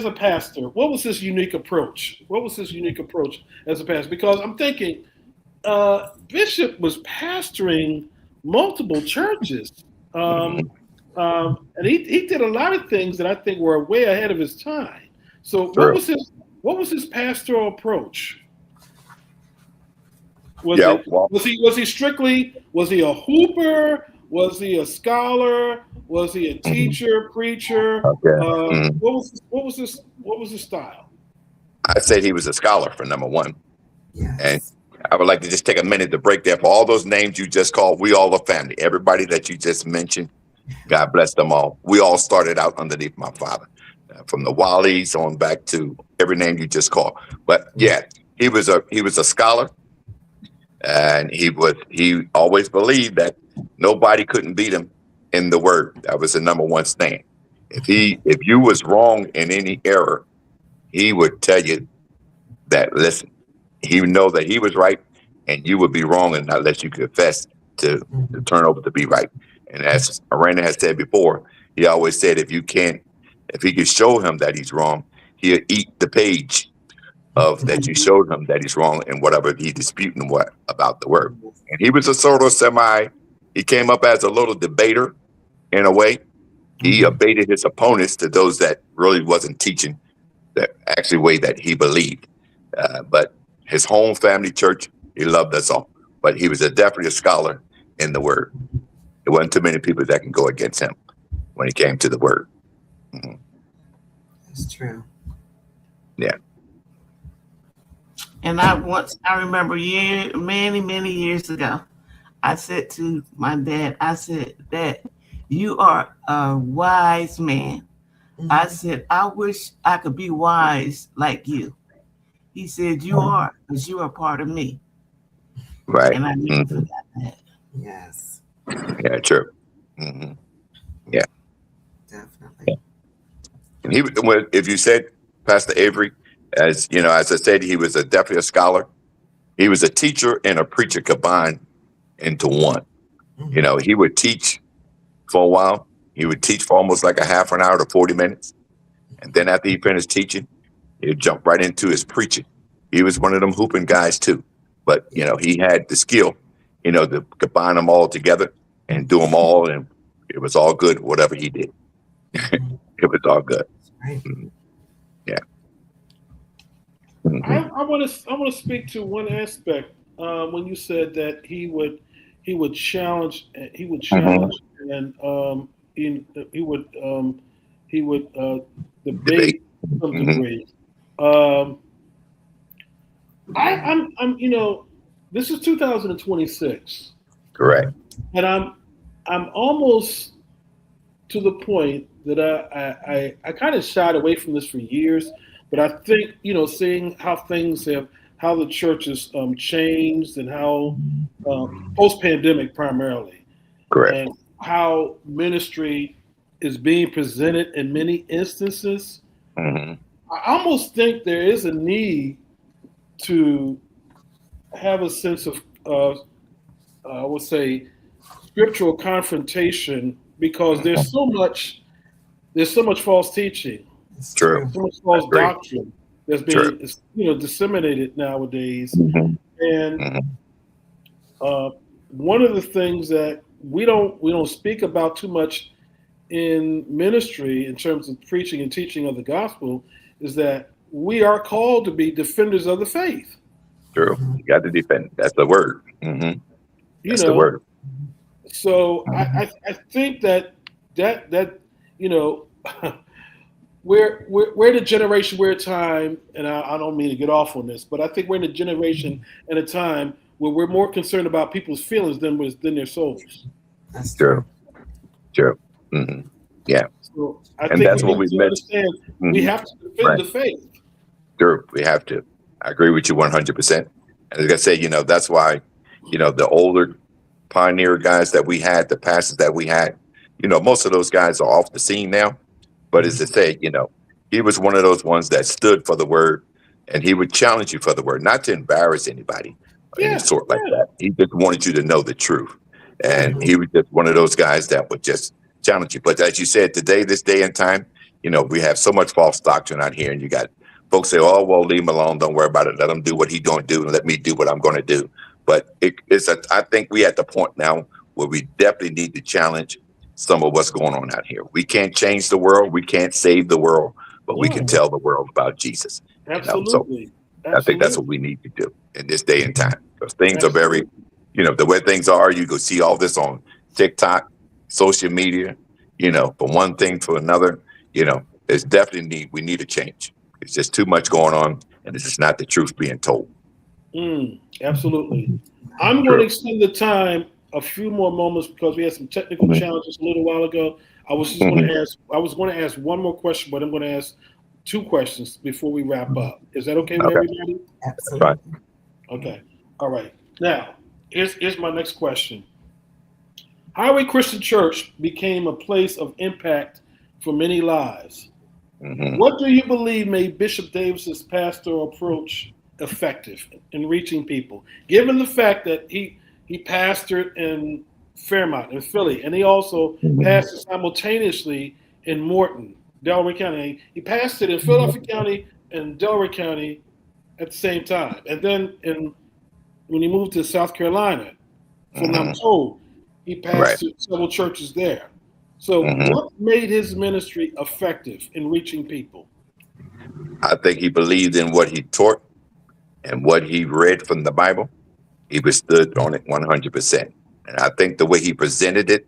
a pastor, what was his unique approach? What was his unique approach as a pastor? Because I'm thinking Bishop was pastoring multiple churches, and he did a lot of things that I think were way ahead of his time. So True. what was his pastoral approach? Was he a hooper? Was he a scholar? Was he a teacher, preacher? Okay. What was his style? I said he was a scholar for number one. Yes. And I would like to just take a minute to break there for all those names you just called. We all a family. Everybody that you just mentioned, God bless them all. We all started out underneath my father, from the Wallies on back to every name you just called. But yeah, he was a scholar, and he always believed that nobody couldn't beat him in the word. That was the number one stand. If you was wrong in any error, he would tell you that, listen, he would know that he was right and you would be wrong and not let you confess to turn over to be right. And as Arena has said before, he always said if he could show him that he's wrong, he'll eat the page of that you showed him that he's wrong and whatever he's disputing about the word. And he was a sort of he came up as a little debater in a way. He abated his opponents to those that really wasn't teaching the actual way that he believed. But his home family church, he loved us all. But he was definitely a scholar in the word. There wasn't too many people that can go against him when he came to the word. Mm-hmm. That's true. Yeah. And I remember many years ago, I said to my dad, I said, Dad, you are a wise man. I said, I wish I could be wise like you. He said, you are, because you are part of me. Right. And I never forgot that. Yes. Yeah, true. Mm-hmm. Yeah. Definitely. Yeah. And if you said Pastor Avery, as you know, as I said, he was definitely a scholar. He was a teacher and a preacher combined into one. You know, he would teach for a while. He would teach for almost like a half an hour to 40 minutes. And then after he finished teaching, he'd jump right into his preaching. He was one of them hooping guys too. But, you know, he had the skill, you know, to combine them all together and do them all. And it was all good, whatever he did. It was all good. Right. Yeah. I want to speak to one aspect when you said that he would challenge and he would debate to some degree. I'm you know, this is 2026. Correct. And I'm almost to the point that I kind of shied away from this for years, but I think, you know, seeing how the church has changed and how post-pandemic primarily, Correct. and how ministry is being presented in many instances, I almost think there is a need to have a sense of, I would say, scriptural confrontation, because there's so much false teaching, True. so much false doctrine that's being disseminated nowadays. And one of the things that we don't speak about too much in ministry in terms of preaching and teaching of the gospel is that we are called to be defenders of the faith. True. You got to defend. That's the word. That's the word. So I think that you know, we're the generation, we're a time, and I don't mean to get off on this, but I think we're in a generation and a time where we're more concerned about people's feelings than their souls. That's True. True. Hmm. Yeah. So I And think that's we what need we to understand we have to defend Right. the faith. True. We have to. I agree with you 100%. And like I say, that's why, the older pioneer guys that we had, the pastors that we had, most of those guys are off the scene now. But as I say, he was one of those ones that stood for the word, and he would challenge you for the word, not to embarrass anybody or any sort like that. He just wanted you to know the truth. And he was just one of those guys that would just challenge you. But as you said, today, this day and time, we have so much false doctrine out here, and you got folks say, "Oh, well, leave him alone. Don't worry about it. Let him do what he's going to do, and let me do what I'm going to do." But I think we at the point now where we definitely need to challenge some of what's going on out here. We can't change the world. We can't save the world, but we can tell the world about Jesus. Absolutely. I think that's what we need to do in this day and time, because things are very, the way things are. You go see all this on TikTok, social media, from one thing to another. It's definitely we need a change. It's just too much going on, and it's just not the truth being told. Absolutely. I'm going to extend the time a few more moments because we had some technical challenges a little while ago. I was just going to ask one more question, but I'm going to ask two questions before we wrap up. Is that okay with everybody? absolutely. Okay. All right. Now, here's my next question. Highway Christian Church became a place of impact for many lives. What do you believe made Bishop Davis's pastoral approach effective in reaching people, given the fact that he pastored in Fairmont in Philly, and he also pastored simultaneously in Morton, Delaware County. He pastored in Philadelphia County and Delaware County at the same time, and then when he moved to South Carolina, from what I'm told, he pastored several churches there. So what made his ministry effective in reaching people? I think he believed in what he taught and what he read from the Bible. He was stood on it 100%. And I think the way he presented it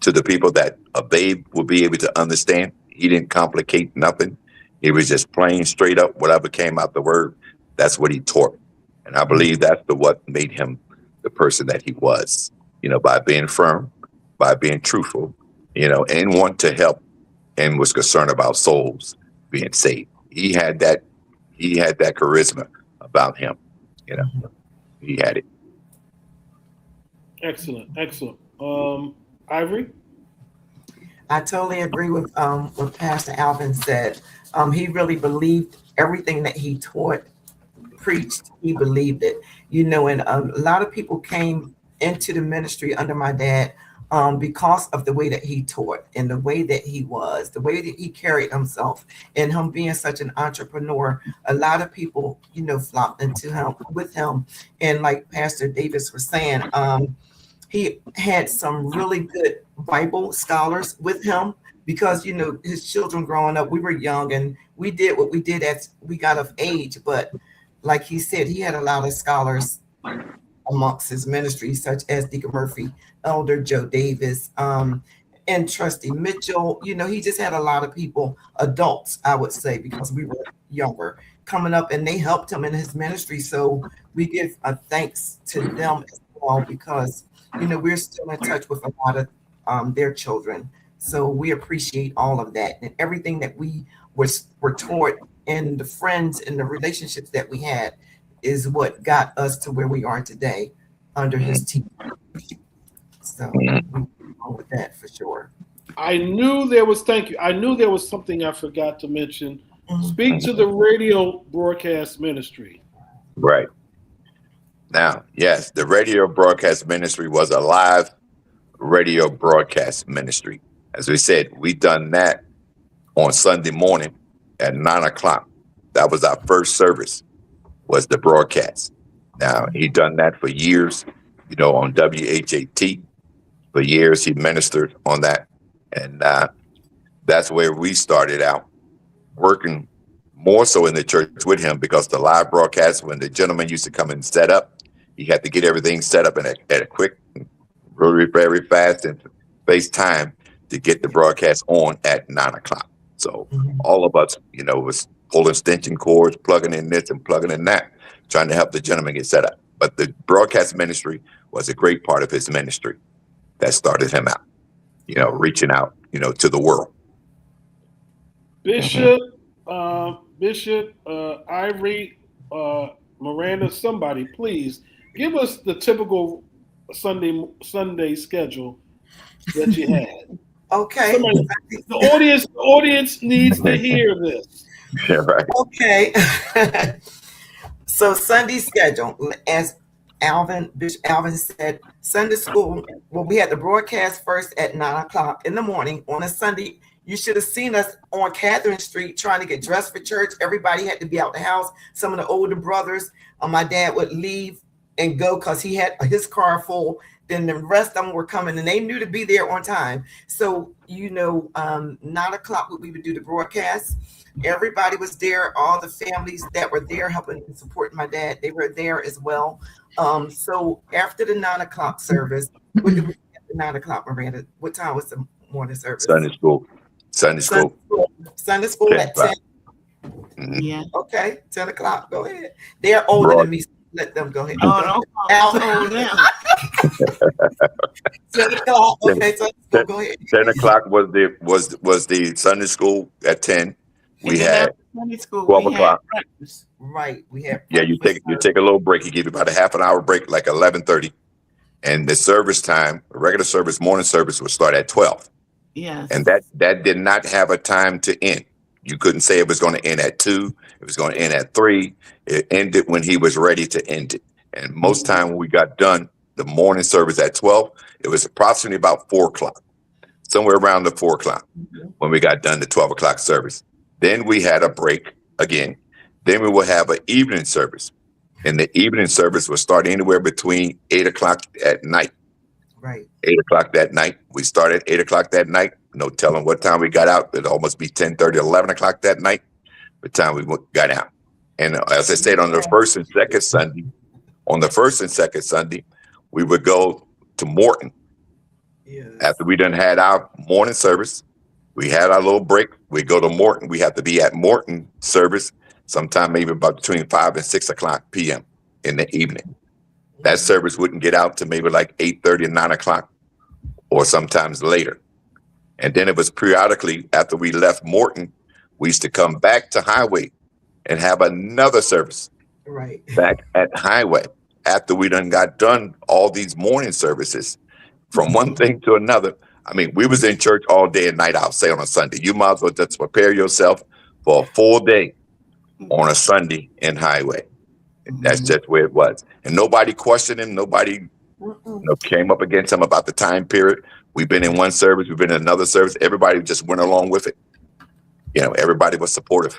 to the people that a babe would be able to understand, he didn't complicate nothing. He was just plain straight up, whatever came out the word, that's what he taught. And I believe that's what made him the person that he was, by being firm, by being truthful, and want to help, and was concerned about souls being saved. He had that charisma about him. He had it. Excellent. Ivory? I totally agree with what Pastor Alvin said. He really believed everything that he taught, preached. He believed it, and a lot of people came into the ministry under my dad because of the way that he taught and the way that he was, the way that he carried himself, and him being such an entrepreneur. A lot of people, flocked into him with him. And like Pastor Davis was saying, he had some really good Bible scholars with him because, his children growing up, we were young and we did what we did as we got of age. But like he said, he had a lot of scholars amongst his ministry, such as Deacon Murphy, Elder Joe Davis, and Trustee Mitchell. He just had a lot of people, adults, I would say, because we were younger, coming up, and they helped him in his ministry. So we give a thanks to them as well, because we're still in touch with a lot of their children. So we appreciate all of that and everything that we were taught, and the friends and the relationships that we had is what got us to where we are today under his teaching. So we go with that for sure. I knew there was something I forgot to mention. Speak to the radio broadcast ministry. Right. Now, yes, the radio broadcast ministry was a live radio broadcast ministry. As we said, we done that on Sunday morning at 9:00. That was our first service, was the broadcast. Now, he done that for years, on WHAT. For years, he ministered on that. And that's where we started out, working more so in the church with him, because the live broadcast, when the gentleman used to come and set up, he had to get everything set up at a quick, really very fast and space time to get the broadcast on at 9:00. So Mhm. all of us, was pulling extension cords, plugging in this and plugging in that, trying to help the gentleman get set up. But the broadcast ministry was a great part of his ministry that started him out, reaching out, to the world. Bishop, Bishop, Ivory, Miranda, somebody, please give us the typical Sunday schedule that you had. Okay. Somebody, the audience needs to hear this. Yeah, right. Okay. So Sunday schedule, as Bishop Alvin said, Sunday school. Well, we had the broadcast first at 9:00 in the morning on a Sunday. You should have seen us on Catherine Street trying to get dressed for church. Everybody had to be out the house. Some of the older brothers, my dad would leave and go because he had his car full. Then the rest of them were coming, and they knew to be there on time. So 9:00 we would do the broadcast. Everybody was there. All the families that were there helping and supporting my dad, they were there as well. So after the 9:00 service, what did we do at 9:00, Miranda? What time was the morning service? Sunday school. Sunday school at 10. Mhm. Yeah. Okay, 10:00. Go ahead. They're older than me. So let them go ahead. Oh, no. Now. 10:00. Okay, so go ahead. 10:00 was the Sunday school at 10. We had Sunday school. 12 we had o'clock. breakfast. Right. We have. you take a little break. You give you about a half an hour break, like 11:30, and the service time, regular service, morning service, would start at 12. Yes. And that did not have a time to end. You couldn't say it was going to end at 2. It was going to end at 3. It ended when he was ready to end it. And most time when we got done, the morning service at 12, it was approximately about 4:00, somewhere around the 4:00 when we got done the 12:00 service. Then we had a break again. Then we will have an evening service. And the evening service will start anywhere between 8:00 at night. Right. 8:00 that night. We started 8:00 that night. No telling what time we got out. It'd almost be 10:30, 11:00 that night by the time we got out. And as I said, on the first and second Sunday, we would go to Morton. Yes. After we done had our morning service, we had our little break. We go to Morton. We have to be at Morton service sometime maybe about between 5 and 6:00 p.m. in the evening. That service wouldn't get out to maybe like 8:30 and 9:00 or sometimes later. And then it was periodically after we left Morton, we used to come back to Highway and have another service Right. back at Highway after we done got done all these morning services from one thing to another. I mean, we was in church all day and night, I'll say, on a Sunday. You might as well just prepare yourself for a full day on a Sunday in Highway. That's just where it was. And nobody questioned him. Nobody came up against him about the time period. We've been in one service. We've been in another service. Everybody just went along with it. Everybody was supportive.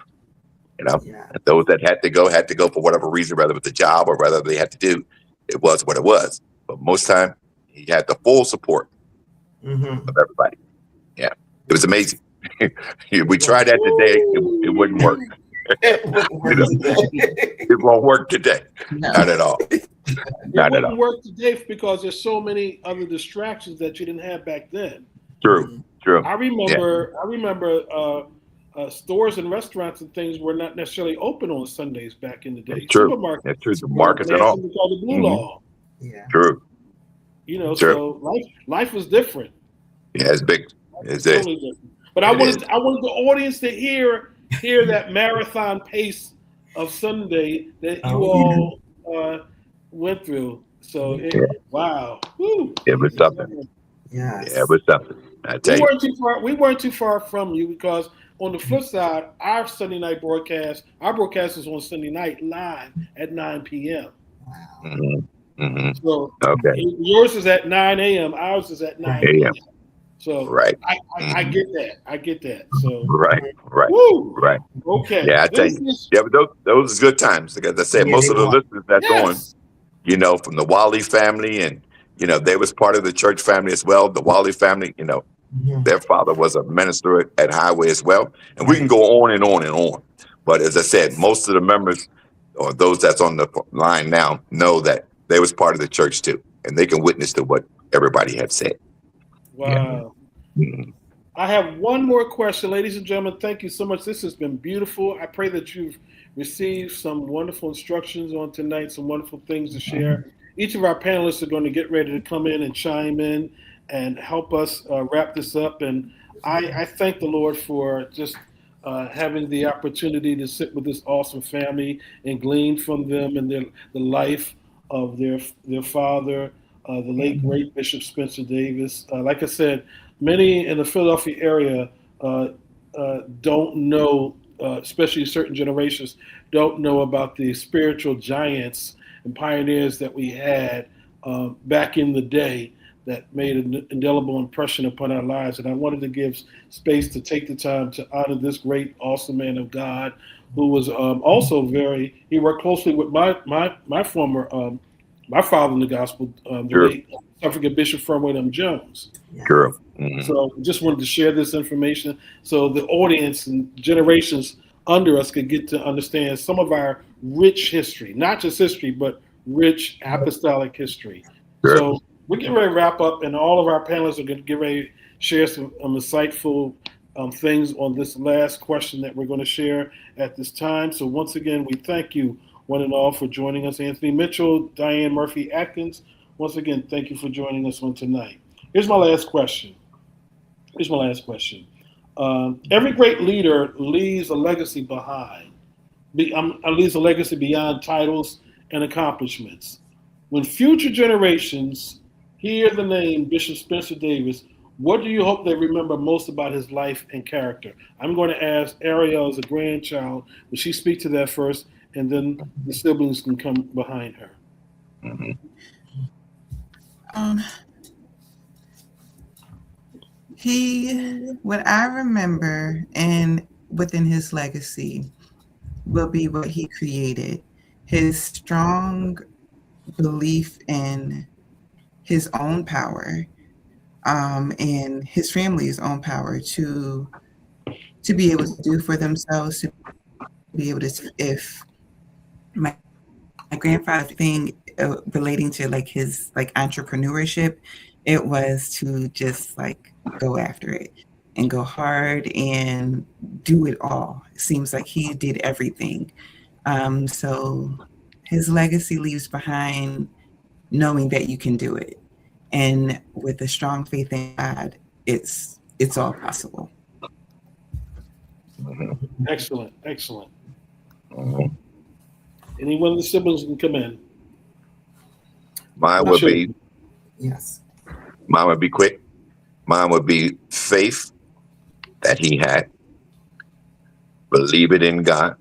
Yeah. Those that had to go for whatever reason, whether it was the job or whether they had to do, it was what it was. But most time, he had the full support Mm-hmm. of everybody. Yeah, it was amazing. We tried that today. It wouldn't work. It won't work today. Not at all. Not at all. It wouldn't work today because there's so many other distractions that you didn't have back then. True. I remember stores and restaurants and things were not necessarily open on Sundays back in the day. True. Supermarkets. That's true. The markets and all. Called the Blue Mhm. Law. Yeah. True. Sure. Sure. So life was different. Yeah, it's big. It's it. Totally different. But I wanted the audience to hear that marathon pace of Sunday that you all went through. So wow. Woo. It was something. Yes. Yeah, it was something. I tell you. We weren't too far from you because on the flip side, our Sunday night broadcast is on Sunday night live at 9 p.m. Wow. Mhm. Mhm. So Okay. yours is at 9 a.m. Ours is at 9 a.m. So Right. I get that. I get that. So Right. woo. Right. Okay. Yeah, I tell you. Yeah, but those are good times. Like I said, Yeah, most they of the are. listeners that's Yes. on, from the Wally family, and they was part of the church family as well. The Wally family, Mhm. their father was a minister at Highway as well, and we can go on and on and on. But as I said, most of the members or those that's on the line now know that they was part of the church too, and they can witness to what everybody had said. Wow. Mhm. I have one more question, ladies and gentlemen. Thank you so much. This has been beautiful. I pray that you've received some wonderful instructions on tonight, some wonderful things to share. Each of our panelists are going to get ready to come in and chime in and help us wrap this up. And I thank the Lord for just having the opportunity to sit with this awesome family and glean from them and the life of their father, the late great Bishop Spencer Davis. Like I said, many in the Philadelphia area don't know, especially certain generations, don't know about the spiritual giants and pioneers that we had back in the day that made an indelible impression upon our lives. And I wanted to give space to take the time to honor this great, awesome man of God who was also he worked closely with my former, my father in the gospel, the Sure. late African Bishop Fernway M. Jones. Sure. Mm-hmm. So just wanted to share this information so the audience and generations under us could get to understand some of our rich history, not just history, but rich apostolic history. Sure. So we're getting ready to wrap up, and all of our panelists are going to get ready to share some insightful things on this last question that we're going to share at this time. So once again, we thank you one and all for joining us. Anthony Mitchell, Diane Murphy Atkins, once again, thank you for joining us on tonight. Here's my last question. Every great leader leaves a legacy behind. Leaves a legacy beyond titles and accomplishments. When future generations hear the name Bishop Spencer Davis, what do you hope they remember most about his life and character? I'm going to ask Ariel as a grandchild, will she speak to that first, and then the siblings can come behind her. Mm-hmm. What I remember and within his legacy will be what he created. His strong belief in his own power, and his family's own power to be able to do for themselves, to be able to, if my grandfather thing relating to like his like entrepreneurship, it was to just like go after it and go hard and do it all. It seems like he did everything. So his legacy leaves behind knowing that you can do it. And with a strong faith in God, it's all possible. Mm-hmm. Excellent. Mm-hmm. Any one of the siblings can come in. Mine would be quick. Mine would be faith that he had. Believe it in God.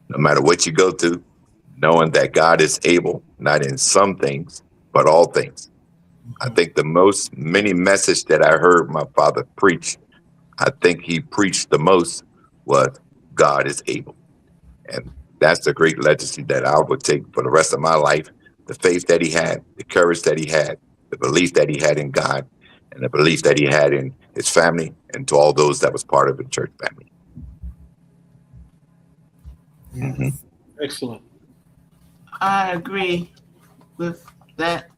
No matter what you go through, knowing that God is able, not in some things, but all things. I think many message that I heard my father preach, I think he preached the most was God is able. And that's a great legacy that I would take for the rest of my life. The faith that he had, the courage that he had, the belief that he had in God, and the belief that he had in his family, and to all those that was part of the church family. Yes. Mm-hmm. Excellent. I agree with that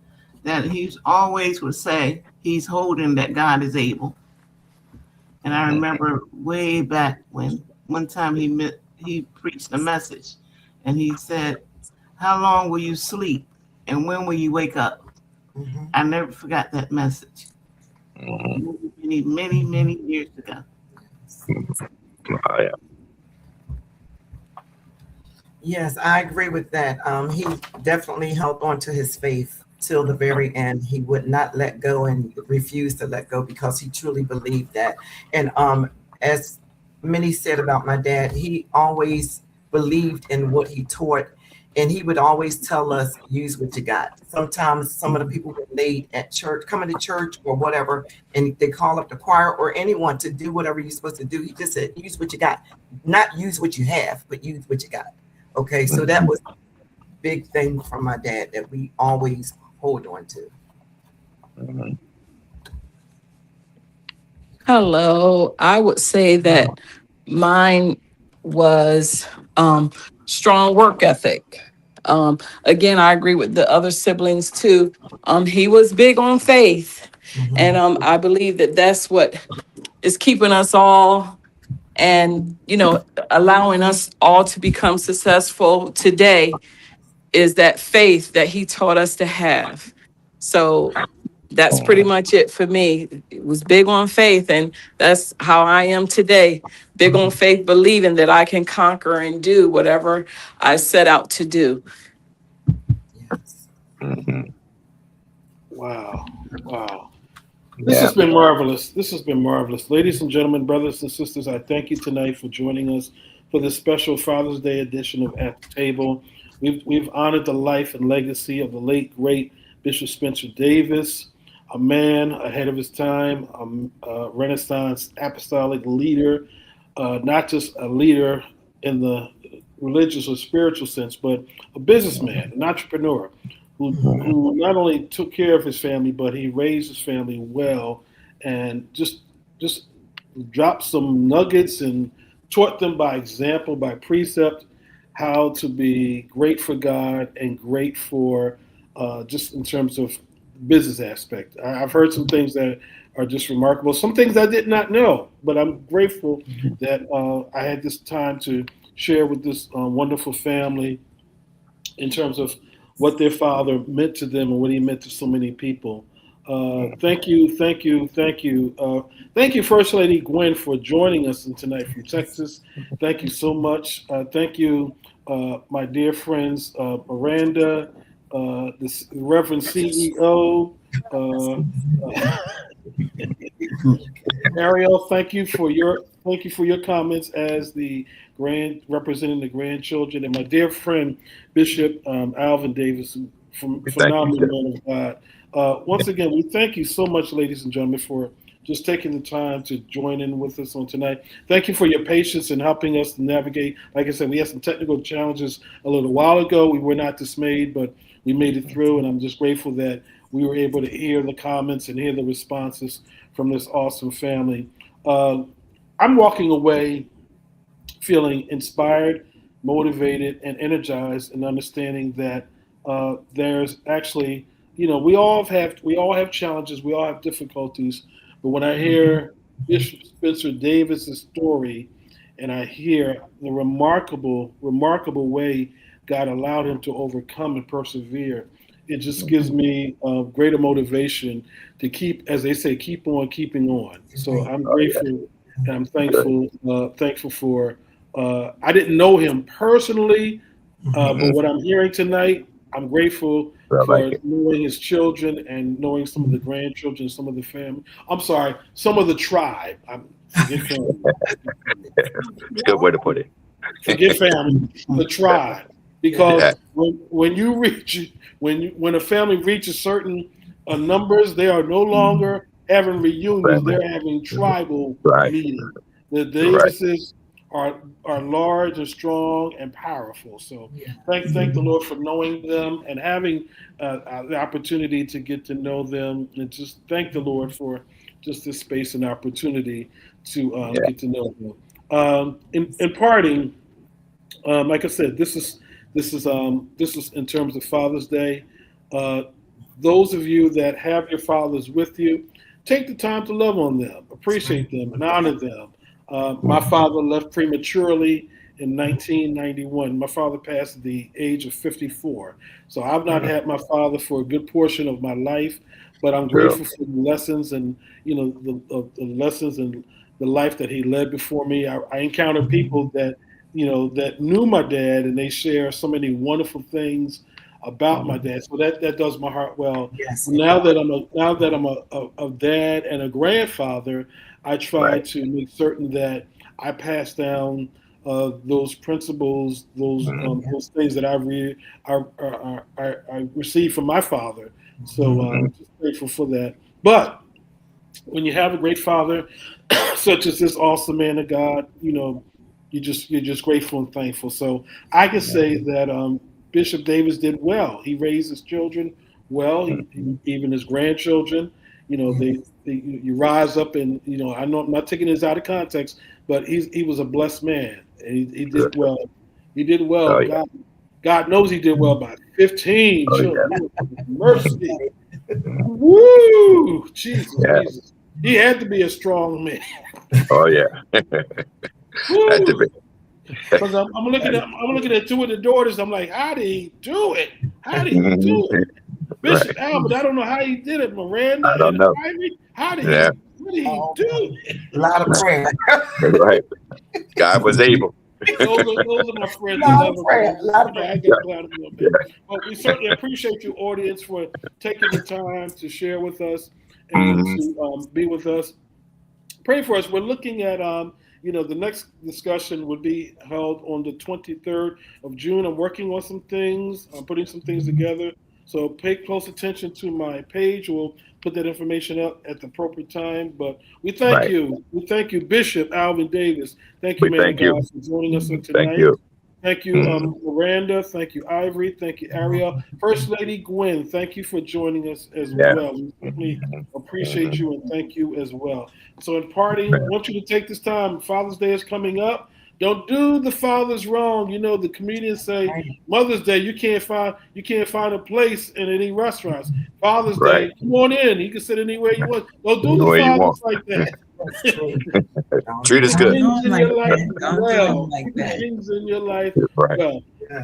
he's always would say he's holding that God is able. And I remember way back when one time he preached a message and he said, how long will you sleep and when will you wake up? Mm-hmm. I never forgot that message. Mm-hmm. Many years ago. Oh, yeah. Yes, I agree with that. He definitely held on to his faith till the very end. He would not let go and refuse to let go because he truly believed that. And as many said about my dad, he always believed in what he taught, and he would always tell us, use what you got. Sometimes some of the people were late at church, coming to church or whatever, and they call up the choir or anyone to do whatever you're supposed to do. He just said, use what you got. Not use what you have, but use what you got. Okay, so that was a big thing from my dad that we always hold on to. Mm-hmm. Hello. I would say that mine was strong work ethic. Again, I agree with the other siblings too. He was big on faith. And I believe that that's what is keeping us all and, allowing us all to become successful today is that faith that he taught us to have. So that's pretty much it for me. It was big on faith, and that's how I am today. Big on faith, believing that I can conquer and do whatever I set out to do. Yes. Mhm. Wow. This Yeah. has been marvelous. This has been marvelous. Ladies and gentlemen, brothers and sisters, I thank you tonight for joining us for this special Father's Day edition of At the Table. We've honored the life and legacy of the late, great Bishop Spencer Davis, a man ahead of his time, a Renaissance apostolic leader, not just a leader in the religious or spiritual sense, but a businessman, an entrepreneur who not only took care of his family, but he raised his family well and just dropped some nuggets and taught them by example, by precept, how to be great for God and great for just in terms of business aspect. I've heard some things that are just remarkable. Some things I did not know, but I'm grateful that I had this time to share with this wonderful family in terms of what their father meant to them and what he meant to so many people. Thank you. Thank you, First Lady Gwen, for joining us tonight from Texas. Thank you so much. Thank you, my dear friends, Miranda, the Reverend CEO, Ariel. Thank you for your comments as the representing the grandchildren, and my dear friend Bishop Alvin Davis, from phenomenal man of God. Once again, we thank you so much, ladies and gentlemen, for just taking the time to join in with us on tonight. Thank you for your patience in helping us to navigate. Like I said, we had some technical challenges a little while ago. We were not dismayed, but we made it through, and I'm just grateful that we were able to hear the comments and hear the responses from this awesome family. I'm walking away feeling inspired, motivated, and energized, and understanding that there's actually, we all have challenges, we all have difficulties, but when I hear Bishop Spencer Davis's story, and I hear the remarkable way God allowed him to overcome and persevere, it just gives me greater motivation to keep, as they say, keep on keeping on. So I'm grateful and I'm thankful for. I didn't know him personally, but what I'm hearing tonight, I'm grateful for knowing his children and knowing some of the grandchildren, some of the family. I'm sorry, some of the tribe. Forget family. Good way to put it. Forget family, the tribe. Because when a family reaches certain numbers, they are no longer having reunions; they're having tribal meetings. The Davises are large and strong and powerful. So thank the Lord for knowing them and having the opportunity to get to know them, and just thank the Lord for just this space and opportunity to get to know them. In parting, like I said, this is in terms of Father's Day. Those of you that have your fathers with you, take the time to love on them, appreciate them, and honor them. My father left prematurely in 1991. My father passed at the age of 54. So I've not had my father for a good portion of my life, but I'm grateful for the lessons and the lessons and the life that he led before me. I encountered people that knew my dad, and they share so many wonderful things about my dad. So that does my heart well. Yes. Now that I'm a dad and a grandfather, I try to make certain that I pass down those principles, those things that I received from my father. So I'm just grateful for that. But when you have a great father, such as this awesome man of God, you're just grateful and thankful. So I can say that Bishop Davis did well. He raised his children well, even his grandchildren. You rise up and I know I'm not taking this out of context, but he was a blessed man and he did well. He did well. Oh, yeah. God knows he did well by 15 children. Mercy. Woo! Jesus. He had to be a strong man. Oh yeah. That's the big. Because I'm looking at two of the daughters. I'm like, how did he do it? How did he do it? Bishop Albert, I don't know how he did it. Miranda I don't and know. Ivy, how did Yeah. what did he do? A lot of prayer. Right. God was able. Those are my friends. A lot of prayer. A lot of I prayer. get glad of them. Well, we certainly appreciate you, audience, for taking the time to share with us and to be with us. Pray for us. We're looking at the next discussion would be held on the 23rd of June. I'm working on some things. I'm putting some things together. So pay close attention to my page. We'll put that information up at the appropriate time. But we thank you. We thank you, Bishop Alvin Davis. Thank you, man, God, for joining us tonight. Thank you. Thank you, Miranda. Thank you, Ivory. Thank you, Ariel. First Lady Gwen, thank you for joining us as well. We certainly appreciate you and thank you as well. So in parting, I want you to take this time. Father's Day is coming up. Don't do the fathers wrong. You know, the comedians say Mother's Day, you can't find a place in any restaurants. Father's Day, come on in. You can sit anywhere you want. Don't do the fathers like that. Treat us good. Things in your life well. Like that. Things in your life Right. well.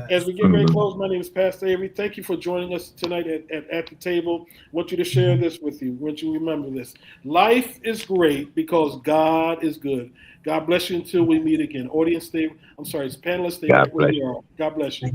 As we get ready to close, my name is Pastor Avery. Thank you for joining us tonight at the table. I want you to share this with you. I want you to remember this. Life is great because God is good. God bless you until we meet again. Audience, panelists, stay right where you are. God bless you.